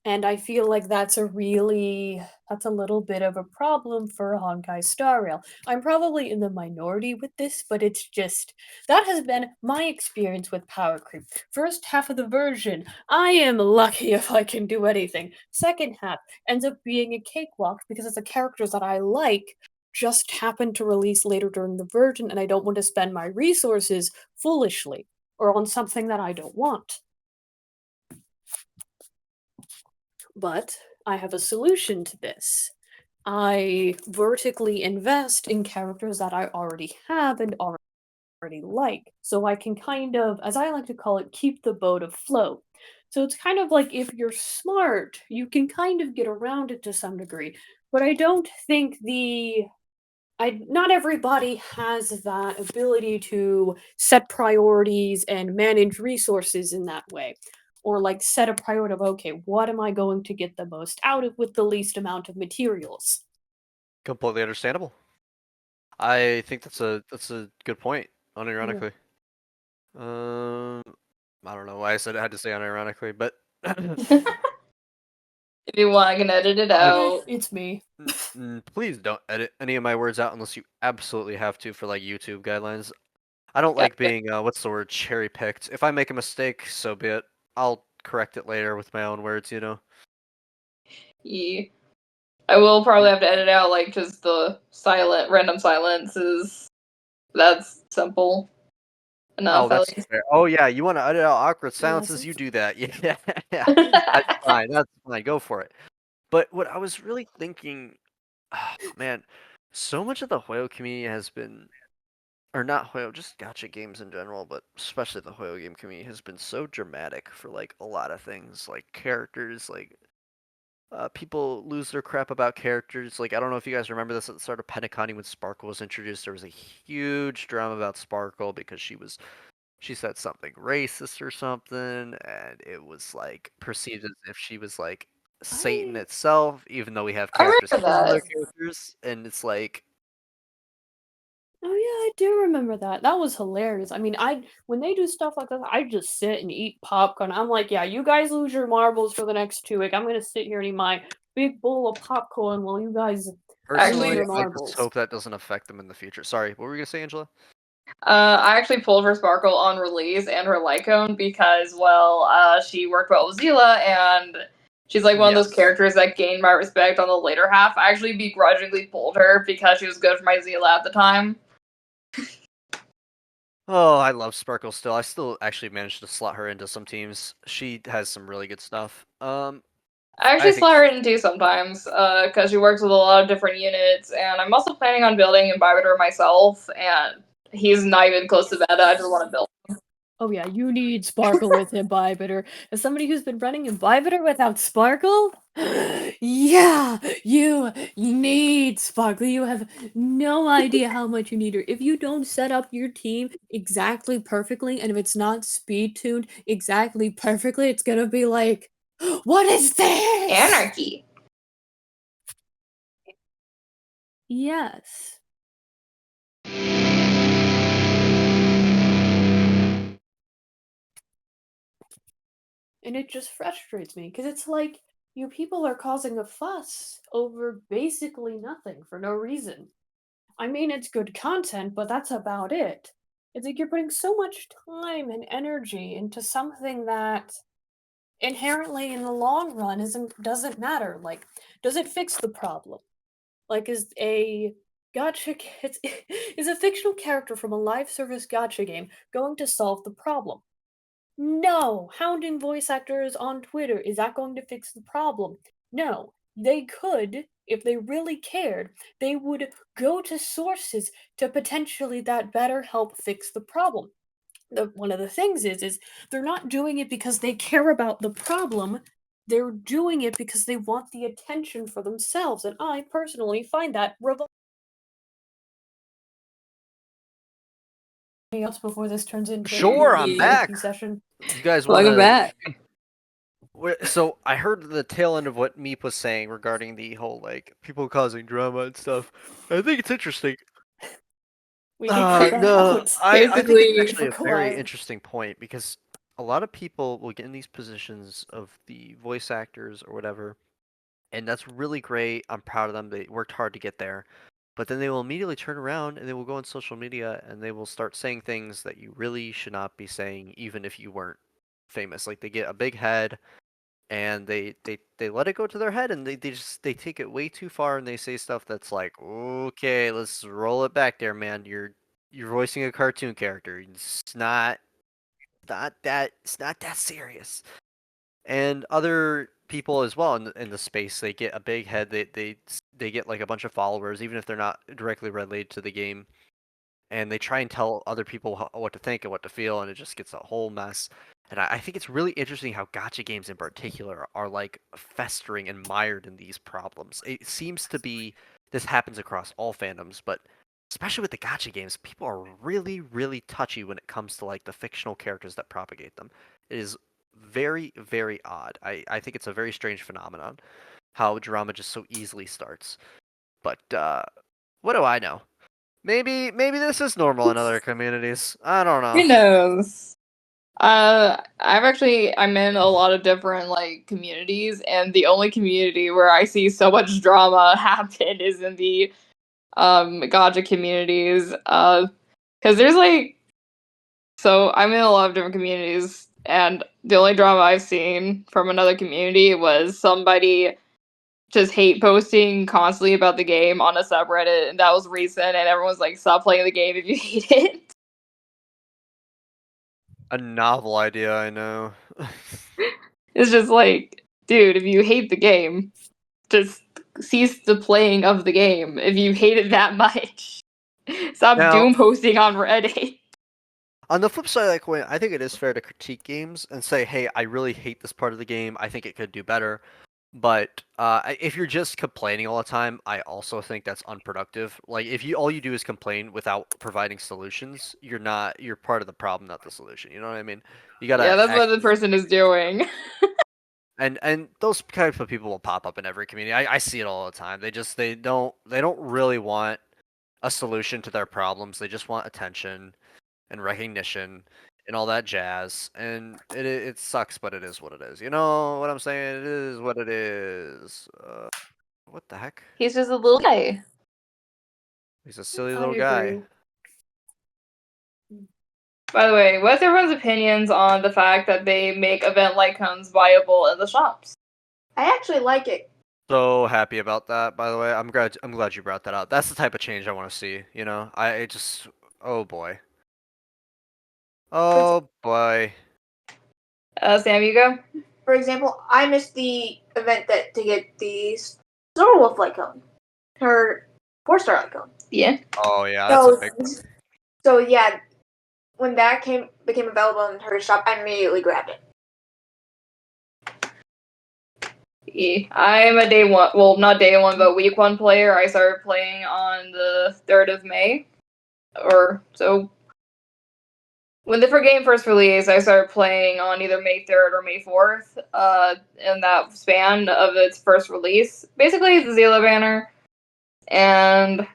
And I feel like that's a little bit of a problem for Honkai Star Rail. I'm probably in the minority with this, but it's just that has been my experience with power creep. First half of the version, I am lucky if I can do anything. Second half ends up being a cakewalk because it's the characters that I like just happen to release later during the version, and I don't want to spend my resources foolishly or on something that I don't want. But I have a solution to this. I vertically invest in characters that I already have and already like, so I can kind of, as I like to call it, keep the boat afloat. So it's kind of like if you're smart, you can kind of get around it to some degree. But I don't think not everybody has that ability to set priorities and manage resources in that way. Or like set a priority of, okay, what am I going to get the most out of with the least amount of materials? Completely understandable. I think that's a good point, Yeah. unironically. I don't know why I said I had to say unironically, but If you want, I can edit it out. It's me. Please don't edit any of my words out unless you absolutely have to for like YouTube guidelines. I don't like being what's the word, cherry picked. If I make a mistake, so be it. I'll correct it later with my own words, Yeah. I will probably have to edit out like just the random silences. That's simple enough, Oh, at that's least. fair. Oh yeah, you want to edit out awkward Yes, silences? You it's do that. Yeah, yeah. That's fine. That's fine. Go for it. But what I was really thinking, man, so much of the Hoyo community has been, or not Hoyo, just gacha games in general, but especially the Hoyo game community has been so dramatic for like a lot of things, like characters, like people lose their crap about characters. Like I don't know if you guys remember this at the start of Pentaconi when Sparkle was introduced. There was a huge drama about Sparkle because she said something racist or something, and it was like perceived as if she was like Satan I itself, even though we have I characters remember killing other that. characters, and it's like, Oh yeah, I do remember that. That was hilarious. I mean, I when they do stuff like that, I just sit and eat popcorn. I'm like, yeah, you guys lose your marbles for the next 2 weeks. I'm gonna sit here and eat my big bowl of popcorn while you guys lose personally, Actually, your I just marbles. hope that doesn't affect them in the future. Sorry, what were we gonna say, Angela? I actually pulled for Sparkle on release and her Lycone because, well, she worked well with Zila, and She's like one of those Yes. characters that gained my respect on the later half. I actually begrudgingly pulled her because she was good for my Zila at the time. Oh, I love Sparkle still. I still actually managed to slot her into some teams. She has some really good stuff. I actually I think slot her in too sometimes, because she works with a lot of different units, and I'm also planning on building Imbibitor myself, and he's not even close to beta, I just want to build. Oh yeah, you need Sparkle with Imbibitor. As somebody who's been running Imbibitor without Sparkle, yeah, you need Sparkle. You have no idea how much you need her. If you don't set up your team exactly perfectly, and if it's not speed tuned exactly perfectly, it's gonna be like, what is this? Anarchy. Yes. And it just frustrates me because it's like you people are causing a fuss over basically nothing for no reason. I mean, it's good content, but that's about it. It's like you're putting so much time and energy into something that inherently in the long run doesn't matter. Like, does it fix the problem? Like, it's, is a fictional character from a live service gotcha game going to solve the problem? No! Hounding voice actors on Twitter, is that going to fix the problem? No. They could, if they really cared, they would go to sources to potentially that better help fix the problem. One of the things is they're not doing it because they care about the problem. They're doing it because they want the attention for themselves, and I personally find that revolting. Anything else before this turns into Sure, I'm a back. therapy session? You guys Welcome want to? back. So I heard the tail end of what Meep was saying regarding the whole like people causing drama and stuff. I think it's interesting. We can cut that No, out. I think it's Basically, actually a for very quiet. interesting point because a lot of people will get in these positions of the voice actors or whatever, and that's really great. I'm proud of them. They worked hard to get there. But then they will immediately turn around and they will go on social media and they will start saying things that you really should not be saying, even if you weren't famous. Like they get a big head and they let it go to their head and they take it way too far and they say stuff that's like, okay, let's roll it back there, man. You're voicing a cartoon character. It's not that serious. And other people as well in the space, they get a big head. They get like a bunch of followers, even if they're not directly related to the game, and they try and tell other people what to think and what to feel, and it just gets a whole mess. And I think it's really interesting how gotcha games in particular are like festering and mired in these problems. It seems to be this happens across all fandoms, but especially with the gotcha games, people are really, really touchy when it comes to like the fictional characters that propagate them. It is very, very odd. I think it's a very strange phenomenon how drama just so easily starts. But what do I know? Maybe this is normal in other communities. I don't who know. knows? I'm in a lot of different like communities, and the only community where I see so much drama happen is in the gacha communities. Because there's like, so I'm in a lot of different communities, and the only drama I've seen from another community was somebody just hate posting constantly about the game on a subreddit, and that was recent, and everyone's like, stop playing the game if you hate it. A novel idea, I know. It's just like, dude, if you hate the game, just cease the playing of the game if you hate it that much. Stop Now, doom posting on Reddit. on the flip side of that coin, I think it is fair to critique games and say, "Hey, I really hate this part of the game. I think it could do better." But if you're just complaining all the time, I also think that's unproductive. Like if you all you do is complain without providing solutions, you're part of the problem, not the solution. You know what I mean? You Yeah, gotta that's what the actually person is doing. and those types of people will pop up in every community. I see it all the time. They don't really want a solution to their problems. They just want attention and recognition and all that jazz. And it sucks, but it is what it is. You know what I'm saying? It is what it is. What the heck? He's just a little guy. He's a silly I little guy. agree. By the way, what's everyone's opinions on the fact that they make event like cones viable in the shops? I actually like it. So happy about that, by the way. I'm glad you brought that up. That's the type of change I want to see, you know? I just oh boy. Oh boy. Sam, you go. For example, I missed the event that to get the Star Wolf icon, her 4-star icon. Yeah. Oh yeah, that's a So, big so yeah, when that became available in her shop, I immediately grabbed it. Yeah. I'm a day one. Well, not day one, but week one player. I started playing on the 3rd of May, or so. When the game first released, I started playing on either May 3rd or May 4th. In that span of its first release, basically it's a Zila banner, and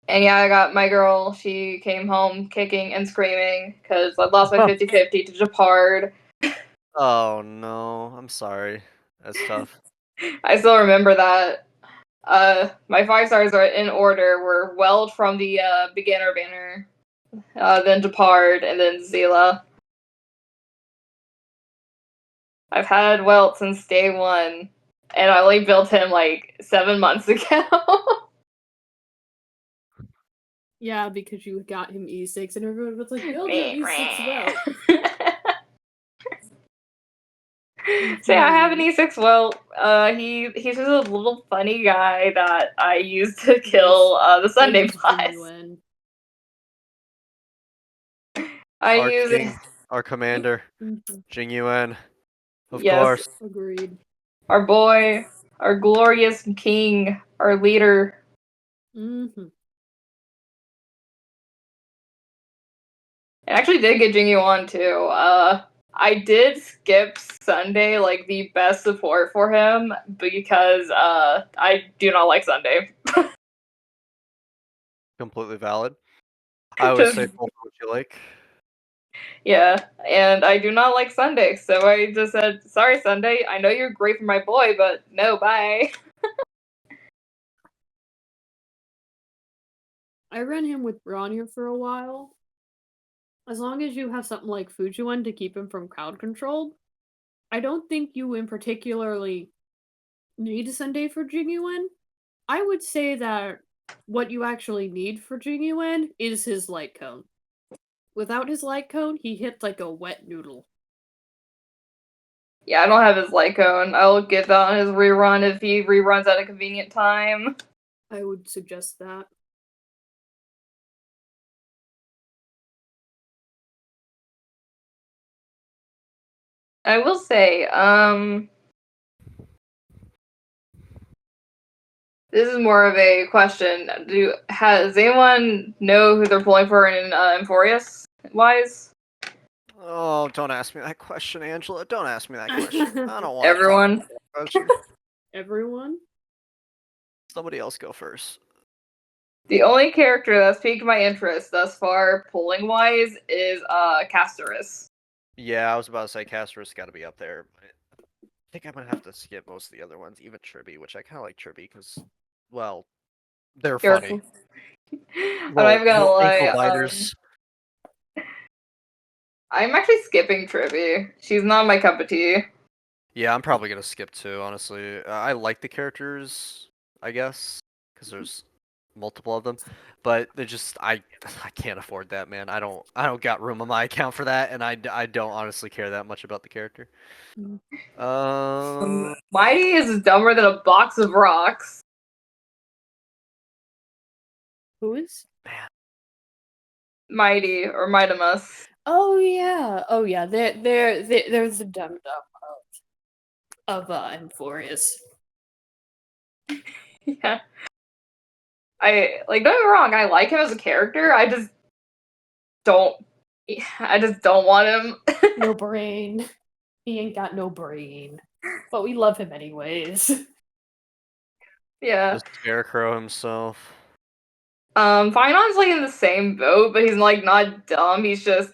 yeah, I got my girl. She came home kicking and screaming because I lost my 50-50 to Japard. Oh no, I'm sorry. That's tough. I still remember that. My 5 stars are in order. Were Weld from the beginner banner, then Japard, and then Zila. I've had Welt since day one, and I only built him like 7 months ago. Yeah, because you got him E6 and everyone was like, build your E6 well. So yeah, I have an E6 Welt. He's just a little funny guy that I use to kill the Sunday boss. I Our use king, our commander, Mhm. Jing Yuan. Of Yes. course. Agreed. Our boy, our glorious king, our leader. Mm-hmm. I actually did get Jingyu on too. I did skip Sunday, like the best support for him, because I do not like Sunday. Completely valid. I would Just- say both what you like. yeah, and I do not like Sunday, so I just said, sorry, Sunday, I know you're great for my boy, but no, bye. I ran him with Bronir for a while. As long as you have something like Fujiwan to keep him from crowd control, I don't think you in particularly need Sunday for Jingyuan. I would say that what you actually need for Jingyuan is his light cone. Without his light cone, he hits like a wet noodle. Yeah, I don't have his light cone. I'll get that on his rerun if he reruns at a convenient time. I would suggest that. I will say, this is more of a question. Has anyone know who they're pulling for in Emphorius wise? Oh, don't ask me that question, Angela. Don't ask me that question. I don't want Everyone. to talk about you. Everyone? Somebody else go first. The only character that's piqued my interest thus far, pulling wise, is Castorus. Yeah, I was about to say Castor's got to be up there. I think I'm gonna have to skip most of the other ones, even Tribby, which I kind of like Tribby because, well, they're funny. I'm not even gonna Ankle lie. biters. I'm actually skipping Tribby. She's not my cup of tea. Yeah, I'm probably gonna skip too. Honestly, I like the characters, I guess, because there's multiple of them, but they just I can't afford that, man. I don't got room on my account for that, and I don't honestly care that much about the character. Mighty is dumber than a box of rocks. Who is? Man. Mighty or Mightimus. Oh yeah. There's the dumb of Emphorius. Yeah. Don't get me wrong, I like him as a character. I just don't want him. No brain. He ain't got no brain. But we love him anyways. Yeah. The Scarecrow himself. Finon's like in the same boat, but he's like not dumb. He's just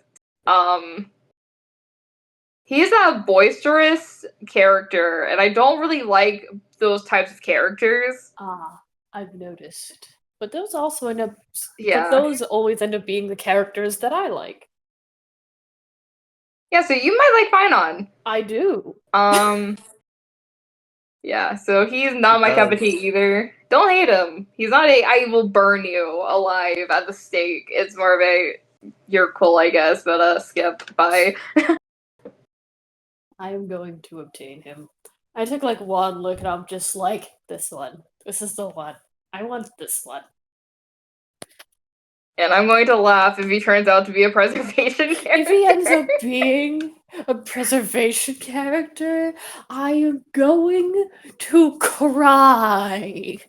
he's a boisterous character, and I don't really like those types of characters. I've noticed. But those also end up Yeah. But those always end up being the characters that I like. Yeah, so you might like Finon. I do. Yeah, so he's not my cup of tea either. Don't hate him. He's not a I will burn you alive at the stake. It's more of a you're cool, I guess, but skip. Bye. I am going to obtain him. I took like one look and I'm just like, this one. This is the one. I want this one. And I'm going to laugh if he turns out to be a preservation character. If he ends up being a preservation character, I am going to cry.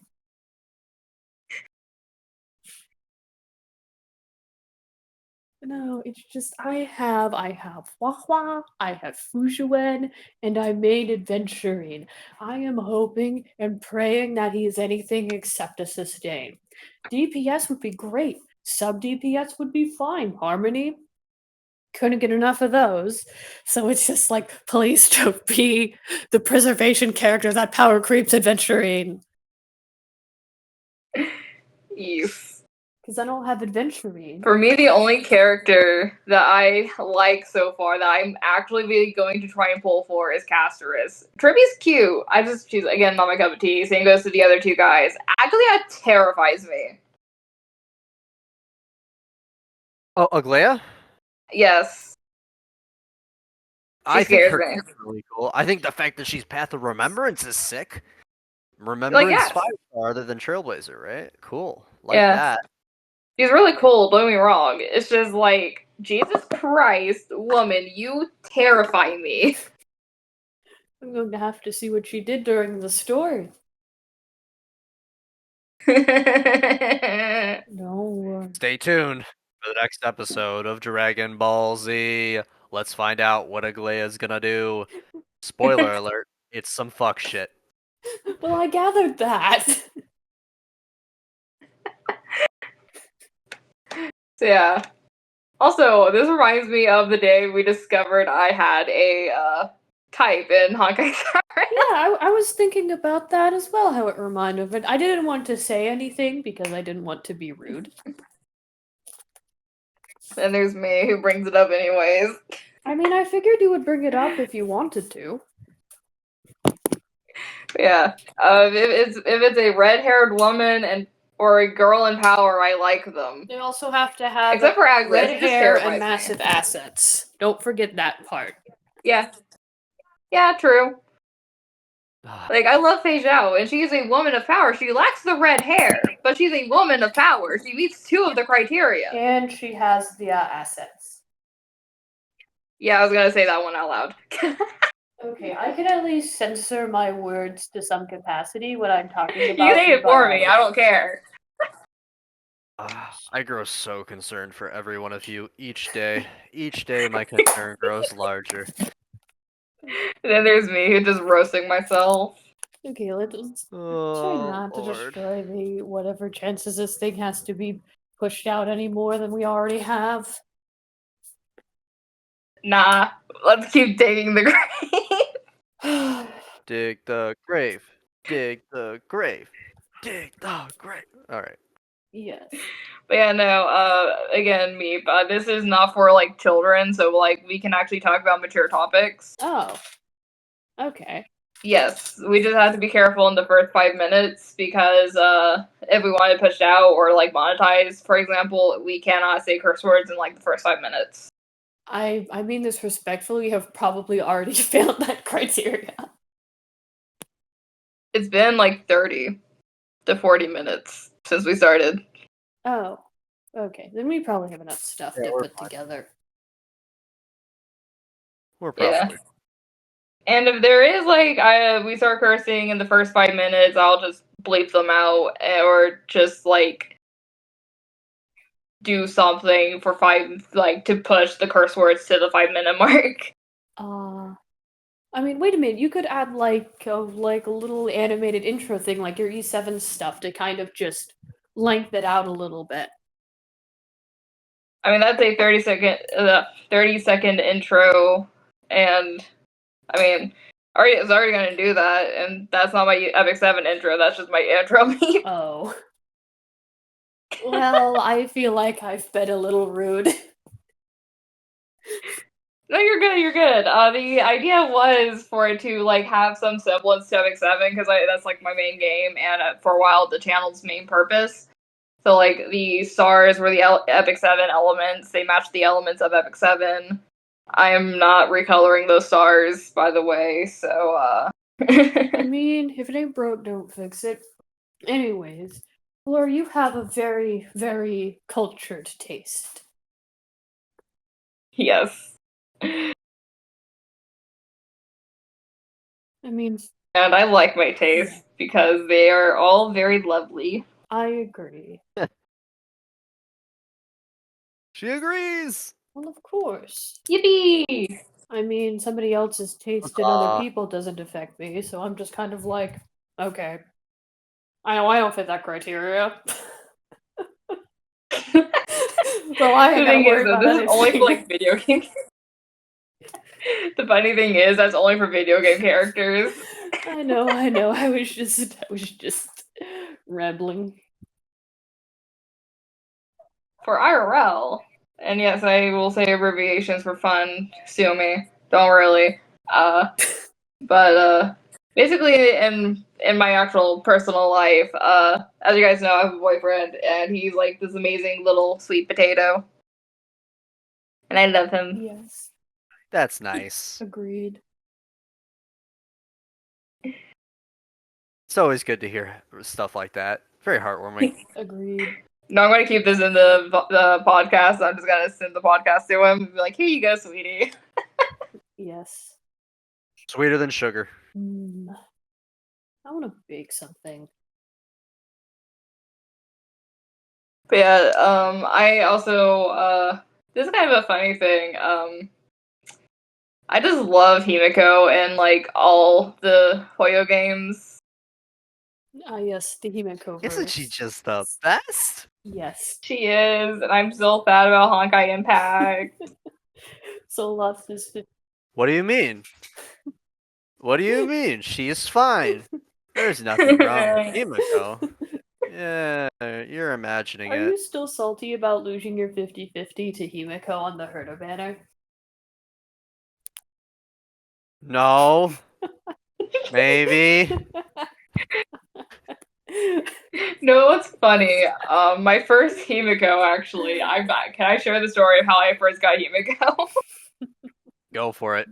No, it's just I have Hua, I have Fujuan, and I made adventuring. I am hoping and praying that he is anything except a sustain. DPS would be great. Sub DPS would be fine. Harmony, couldn't get enough of those. So it's just like, please don't be the preservation character that power creeps adventuring. Yes. Because I don't have adventuring. For me, the only character that I like so far that I'm actually really going to try and pull for is Casterus. Tribby's cute. She's again not my cup of tea. Same goes to the other two guys. Actually, that terrifies me. Oh, Aglaya? Yes. I think scares her me. character's really cool. I think the fact that she's Path of Remembrance is sick. Remembrance yes. 5-star other than Trailblazer, right? Cool. Like Yeah. that. She's really cool, don't get me wrong. It's just like, Jesus Christ, woman, you terrify me. I'm going to have to see what she did during the story. No. Stay tuned for the next episode of Dragon Ball Z. Let's find out what Aglaya's gonna do. Spoiler alert, it's some fuck shit. Well, I gathered that. So yeah. Also, this reminds me of the day we discovered I had a type in Honkai Star. Yeah, I was thinking about that as well, how it reminded me. I didn't want to say anything because I didn't want to be rude. And there's me who brings it up anyways. I mean, I figured you would bring it up if you wanted to. Yeah. If it's a red-haired woman or a girl in power, I like them. They also have to have Except for Agnes, red it just hair terrifies and me. massive assets. Don't forget that part. Yeah. Yeah, true. Like, I love Fei Zhao, and she is a woman of power. She lacks the red hair, but she's a woman of power. She meets two of the criteria. And she has the assets. Yeah, I was gonna say that one out loud. Okay, I can at least censor my words to some capacity when I'm talking about. You say it for me, I don't care. I grow so concerned for every one of you each day. Each day my concern grows larger. And then there's me who just roasting myself. Okay, let's try Oh, not to Lord. destroy the whatever chances this thing has to be pushed out any more than we already have. Nah, let's keep digging the grave. Dig the grave. Dig the grave. Dig the grave. Alright. Yes. But yeah, no, again, me, but this is not for, like, children, so, like, we can actually talk about mature topics. Oh. Okay. Yes, we just have to be careful in the first 5 minutes, because, if we want it pushed out or, like, monetized, for example, we cannot say curse words in, like, the first 5 minutes. I mean this respectfully, we have probably already failed that criteria. It's been, like, 30 to 40 minutes since we started. Oh. Okay, then we probably have enough stuff to we're put fine. together. We're Yeah. probably. And if there is, like, we start cursing in the first 5 minutes, I'll just bleep them out, or just, like, do something for 5, like, to push the curse words to the 5-minute mark. I mean, wait a minute, you could add, like a little animated intro thing, like your E7 stuff, to kind of just length it out a little bit. I mean, that's a 30-second intro, and, I mean, it's already gonna do that, and that's not my Epic 7 intro, that's just my intro meme. Oh. Well, I feel like I've been a little rude. No, you're good. You're good. The idea was for it to like have some semblance to Epic 7 because that's like my main game, and for a while the channel's main purpose. So like the stars were the Epic 7 elements. They matched the elements of Epic 7. I am not recoloring those stars, by the way. So I mean, if it ain't broke, don't fix it. Anyways, Laura, you have a very, very cultured taste. yes. I mean, And I like my taste because they are all very lovely. I agree. She agrees. Well, of course. Yippee! I mean, somebody else's taste in other people doesn't affect me, so I'm just kind of like, okay. I know I don't fit that criteria. Well, I ain't The gotta thing worry is, about this is only for anything. like video games. The funny thing is, that's only for video game characters. I know. I was just rambling. For IRL, and yes, I will say abbreviations for fun. Sue me. Don't really. But basically, in my actual personal life, as you guys know, I have a boyfriend, and he's like this amazing little sweet potato, and I love him. Yes. That's nice. Agreed. It's always good to hear stuff like that. Very heartwarming. Agreed. No, I'm gonna keep this in the podcast. I'm just gonna send the podcast to him and be like, "Here you go, sweetie." Yes. Sweeter than sugar. I want to bake something. But yeah, I also this is kind of a funny thing. I just love Himiko and like all the Hoyo games. Ah, yes, the Himeko verse. Isn't she just the best? Yes. She is, and I'm still sad about Honkai Impact. So lost this. What do you mean? What do you mean? She's fine. There's nothing wrong with Himiko. Yeah, you're imagining Are it. you still salty about losing your 50-50 to Himiko on the Herder banner? No. Maybe. No, it's funny. My first Himiko actually. Can I share the story of how I first got Himiko? Go for it.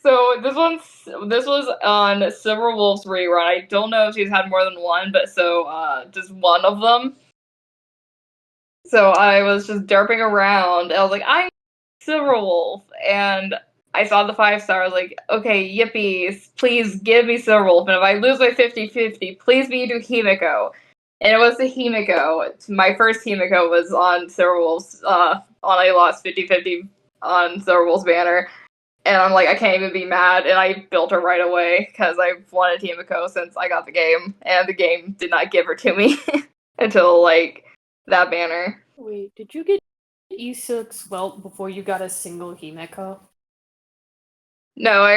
So this was on Silver Wolf's rerun. I don't know if she's had more than one, but just one of them. So I was just derping around. And I was like, I'm Silver Wolf, and I saw the 5-star. I was like, okay, yippies, please give me Silver Wolf. And if I lose my 50-50, please be to Himiko. And it was the Himiko. My first Himiko was on Silver Wolf's, on I lost 50-50 on Silver Wolf's banner. And I'm like, I can't even be mad. And I built her right away because I've wanted Himiko since I got the game. And the game did not give her to me until, like, that banner. Wait, did you get E6 welt before you got a single Himeko? No, I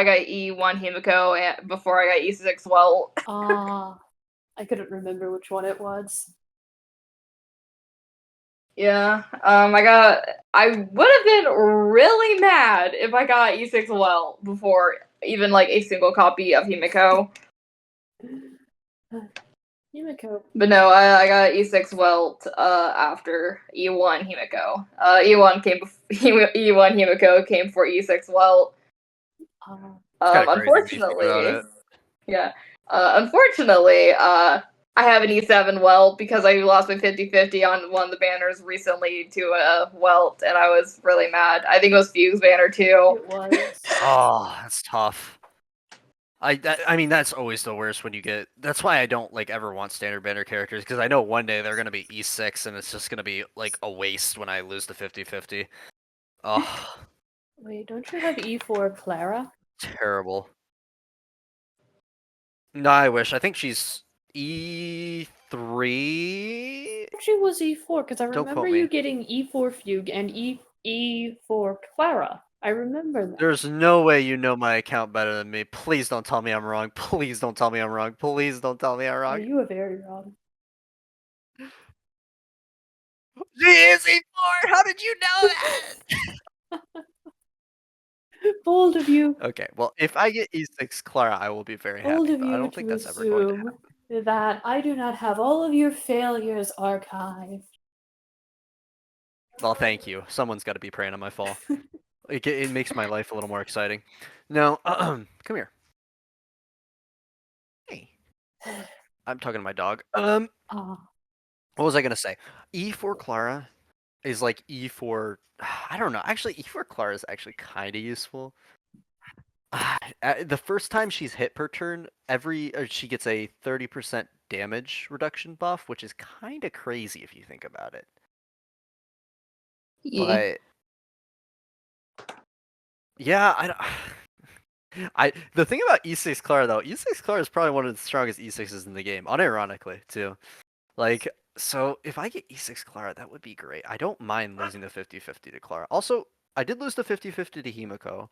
got E1 Himiko before I got E6 Welt. I couldn't remember which one it was. Yeah, I would have been really mad if I got E6 Welt before even like a single copy of Himiko. Himiko. But no, I got E6 Welt after E1 Himiko. E1 Himiko came for E6 Welt. Unfortunately, yeah. Unfortunately, I have an E7 Welt because I lost my 50-50 on one of the banners recently to a Welt, and I was really mad. I think it was Fugue's banner too. It was. Oh, that's tough. I mean, that's always the worst when you get. That's why I don't like ever want standard banner characters because I know one day they're gonna be E6 and it's just gonna be like a waste when I lose the 50-50. Oh, Wait, don't you have E4 Clara? terrible. No, I wish. I think she's E3. She was E4 because I Don't remember quote me. you getting E4 Fugue and E4 Clara. I remember that. There's no way you know my account better than me. Please don't tell me I'm wrong. Please don't tell me I'm wrong. Please don't tell me I'm Oh, wrong. you are very wrong. She is E4! How did you know that? Bold of you. Okay, well, if I get E6 Clara, I will be very Bold happy, of but I you don't think to that's ever going to happen. assume that I do not have all of your failures archived. Well, thank you. Someone's got to be praying on my fall. It makes my life a little more exciting. Now, come here. Hey. I'm talking to my dog. Ah, What was I gonna say? E4 Clara is like E4. I don't know. Actually, E4 Clara is actually kind of useful. The first time she's hit per turn, she gets a 30% damage reduction buff, which is kind of crazy if you think about it. Yeah. But yeah, the thing about E6 Clara though, E6 Clara is probably one of the strongest E6s in the game, unironically too. Like, so if I get E6 Clara, that would be great. I don't mind losing the 50-50 to Clara. Also, I did lose the 50-50 to Himiko,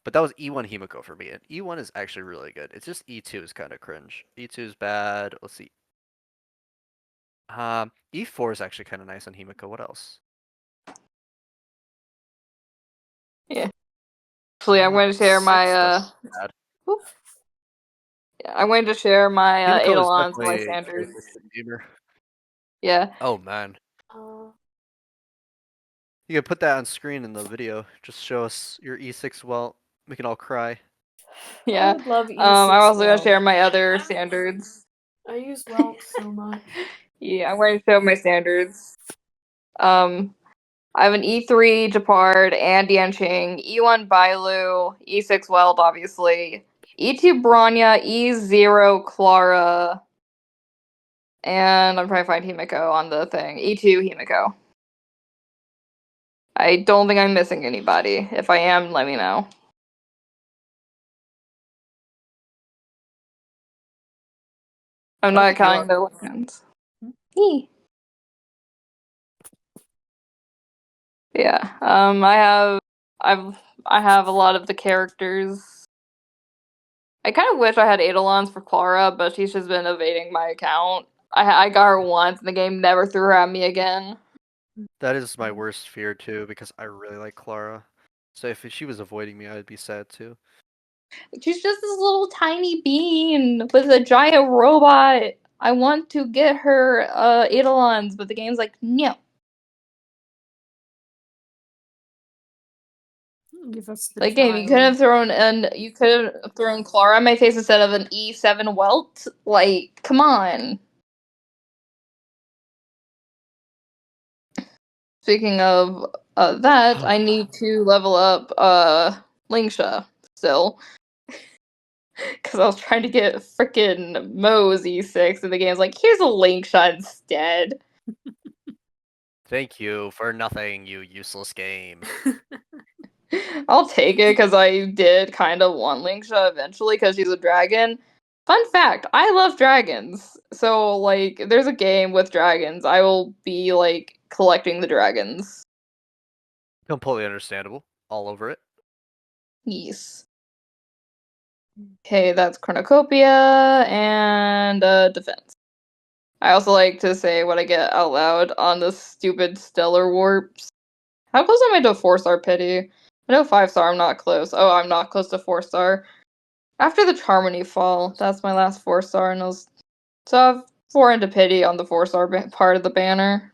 but that was E1 Himiko for me, and E1 is actually really good. It's just E2 is kind of cringe. E2 is bad. Let's see. E4 is actually kind of nice on Himiko. What else? Yeah. Actually, I'm going to share my Bad. yeah, I'm going to share my Himiko is Eidolons and my definitely a standards. good gamer. Yeah. Oh man. uh, You can put that on screen in the video. Just show us your E6 well. We can all cry. Yeah. I would love E6 I'm also going to Welt. share my other standards. I use Welt so much. Yeah, I'm going to show my standards. I have an E3 Japard and Yanqing, E1 Bailu, E6 Weld, obviously, E2 Bronya, E0 Clara, and I'm trying to find Himiko on the thing. E2 Himiko. I don't think I'm missing anybody. If I am, let me know. I'm I don't not think you counting are. the weapons. Yeah. I have a lot of the characters. I kind of wish I had Eidolons for Clara, but she's just been evading my account. I got her once, and the game never threw her at me again. That is my worst fear too, because I really like Clara. So if she was avoiding me, I would be sad too. She's just this little tiny bean with a giant robot. I want to get her Eidolons, but the game's like, no. Give us the Like, game, you could have thrown Clara on my face instead of an E7 Welt. Like, come on. Speaking of that, I need to level up Lingsha still. Because I was trying to get frickin' Moe's E6, and the game's like, here's a Lingsha instead. Thank you for nothing, you useless game. I'll take it because I did kind of want Lingsha eventually because she's a dragon. Fun fact, I love dragons. So, like, if there's a game with dragons, I will be, like, collecting the dragons. Completely understandable. All over it. Yes. Okay, that's Cornucopia and defense. I also like to say what I get out loud on the stupid stellar warps. How close am I to 4-star pity? I know 5-star I'm not close. Oh, I'm not close to 4-star. After the Charmony fall, that's my last 4-star, and so I have 4 into pity on the 4-star part of the banner.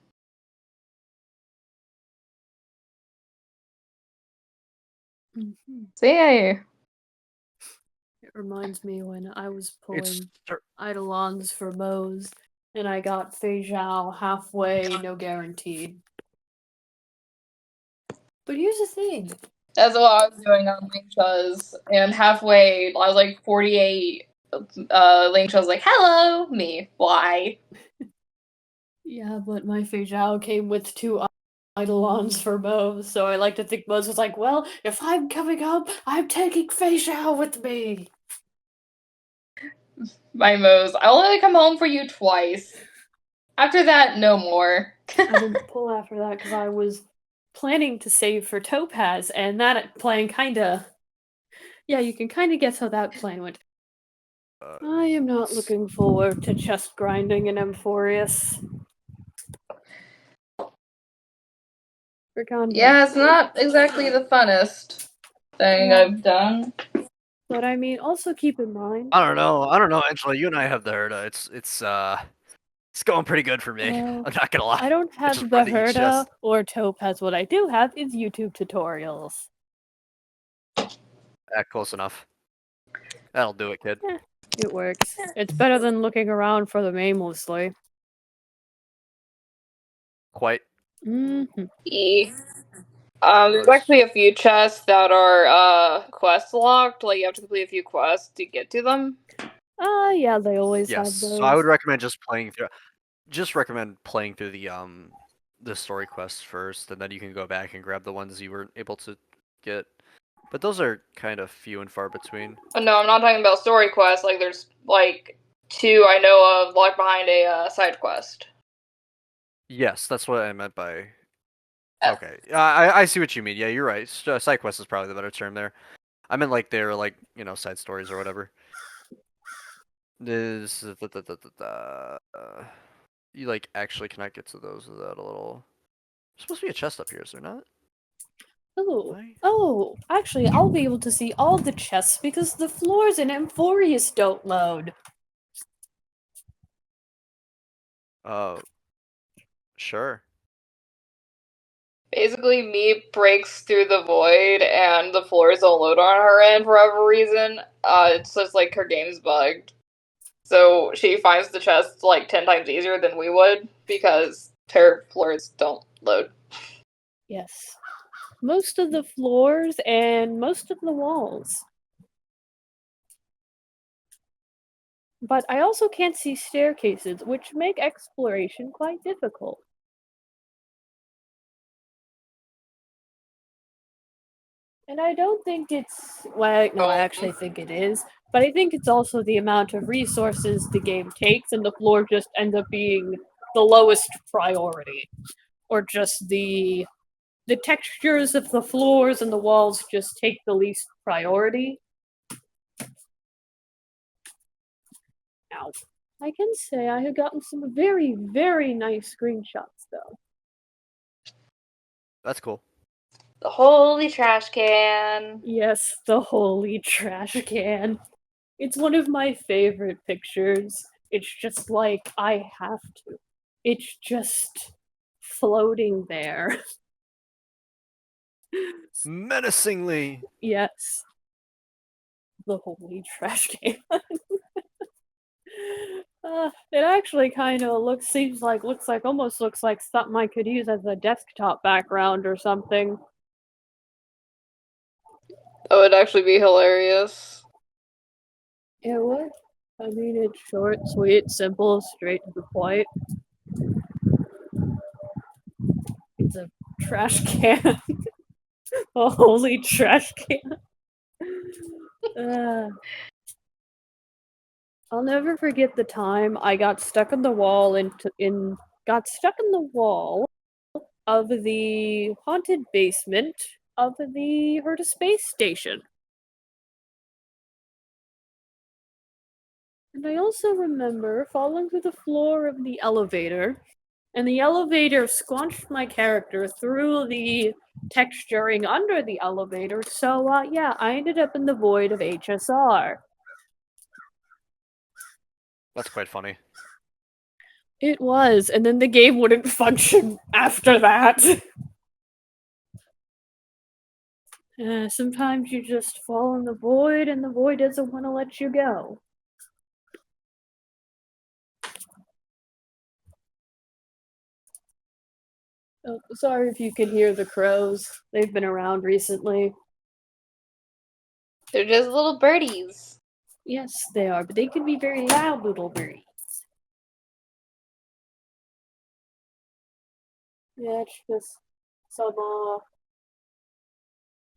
So yay! It reminds me when I was pulling Eidolons for Moe's, and I got Fei Zhao halfway, no guaranteed. But here's the thing. That's what I was doing on Lingsha's, and halfway, I was like 48. Lingsha was like, hello, me. Why? Yeah, but my Fei Zhao came with 2 Eidolons for Moe's, so I like to think Moe's was like, well, if I'm coming up, I'm taking Fei Zhao with me. My Moe's, I'll only come home for you twice. After that, no more. I didn't pull after that because I was planning to save for Topaz, and that plan kinda... Yeah, you can kinda guess how that plan went. I am not looking forward to chest grinding in Emphorius. Yeah, it's not exactly the funnest. thing Yeah. I've done. But I mean, also keep in mind. I don't know, Angela. You and I have the Herda. It's going pretty good for me. Well, I'm not gonna lie. I don't I have just the run each Herda chest. or Topaz. What I do have is YouTube tutorials. Close enough. That'll do it, kid. Eh, it works. It's better than looking around for them aimlessly. Quite. Mm-hmm. There's actually a few chests that are quest locked. Like you have to complete a few quests to get to them. Yeah, they always Yes. have those. So I would recommend playing through the story quests first, and then you can go back and grab the ones you weren't able to get. But those are kind of few and far between. No, I'm not talking about story quests. Like there's like 2 I know of locked behind a side quest. Yes, that's what I meant by. Yeah. Okay, I see what you mean. Yeah, you're right. Side quest is probably the better term there. I meant like they're like side stories or whatever. This you like actually cannot get to those without a little. There's supposed to be a chest up here, is there not? Oh, actually, I'll be able to see all the chests because the floors in Amphorius don't load. Sure. Basically, me breaks through the void and the floors don't load on her end for whatever reason. It's just like her game's bugged. So she finds the chest like 10 times easier than we would because her floors don't load. Yes. Most of the floors and most of the walls. But I also can't see staircases, which make exploration quite difficult. And I don't think it's. Well, no, I actually think it is. But I think it's also the amount of resources the game takes, and the floor just ends up being the lowest priority. Or just the textures of the floors and the walls just take the least priority. Now, I can say I have gotten some very, very nice screenshots, though. That's cool. The holy trash can. Yes, the holy trash can. It's one of my favorite pictures. It's just like, I have to. It's just floating there. Menacingly. Yes. The holy trash can. It actually kind of looks like something I could use as a desktop background or something. That would actually be hilarious. It would. I mean, it's short, sweet, simple, straight to the point. It's a trash can. A holy trash can. I'll never forget the time I got stuck in the wall got stuck in the wall of the haunted basement of the Herta space station. And I also remember falling through the floor of the elevator, and the elevator squanched my character through the texturing under the elevator, so yeah, I ended up in the void of HSR. That's quite funny. It was, and then the game wouldn't function after that. Sometimes you just fall in the void, and the void doesn't want to let you go. Oh, sorry if you can hear the crows. They've been around recently. They're just little birdies. Yes, they are, but they can be very loud little birdies. Yeah, it's just some,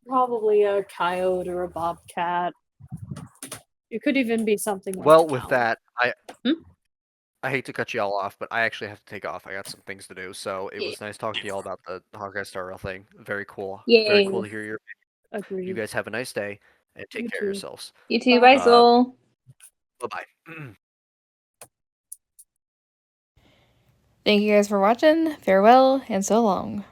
probably a coyote or a bobcat. It could even be something like Well, an with owl. that, Hmm? I hate to cut you all off, but I actually have to take off. I got some things to do. So it was nice talking to you all about the Hawkeye Star Rail thing. Very cool. Very cool to hear your. You Agreed. guys have a nice day and take You care too. of yourselves. You too, bye, Soul. Bye bye. Thank you guys for watching. Farewell and so long.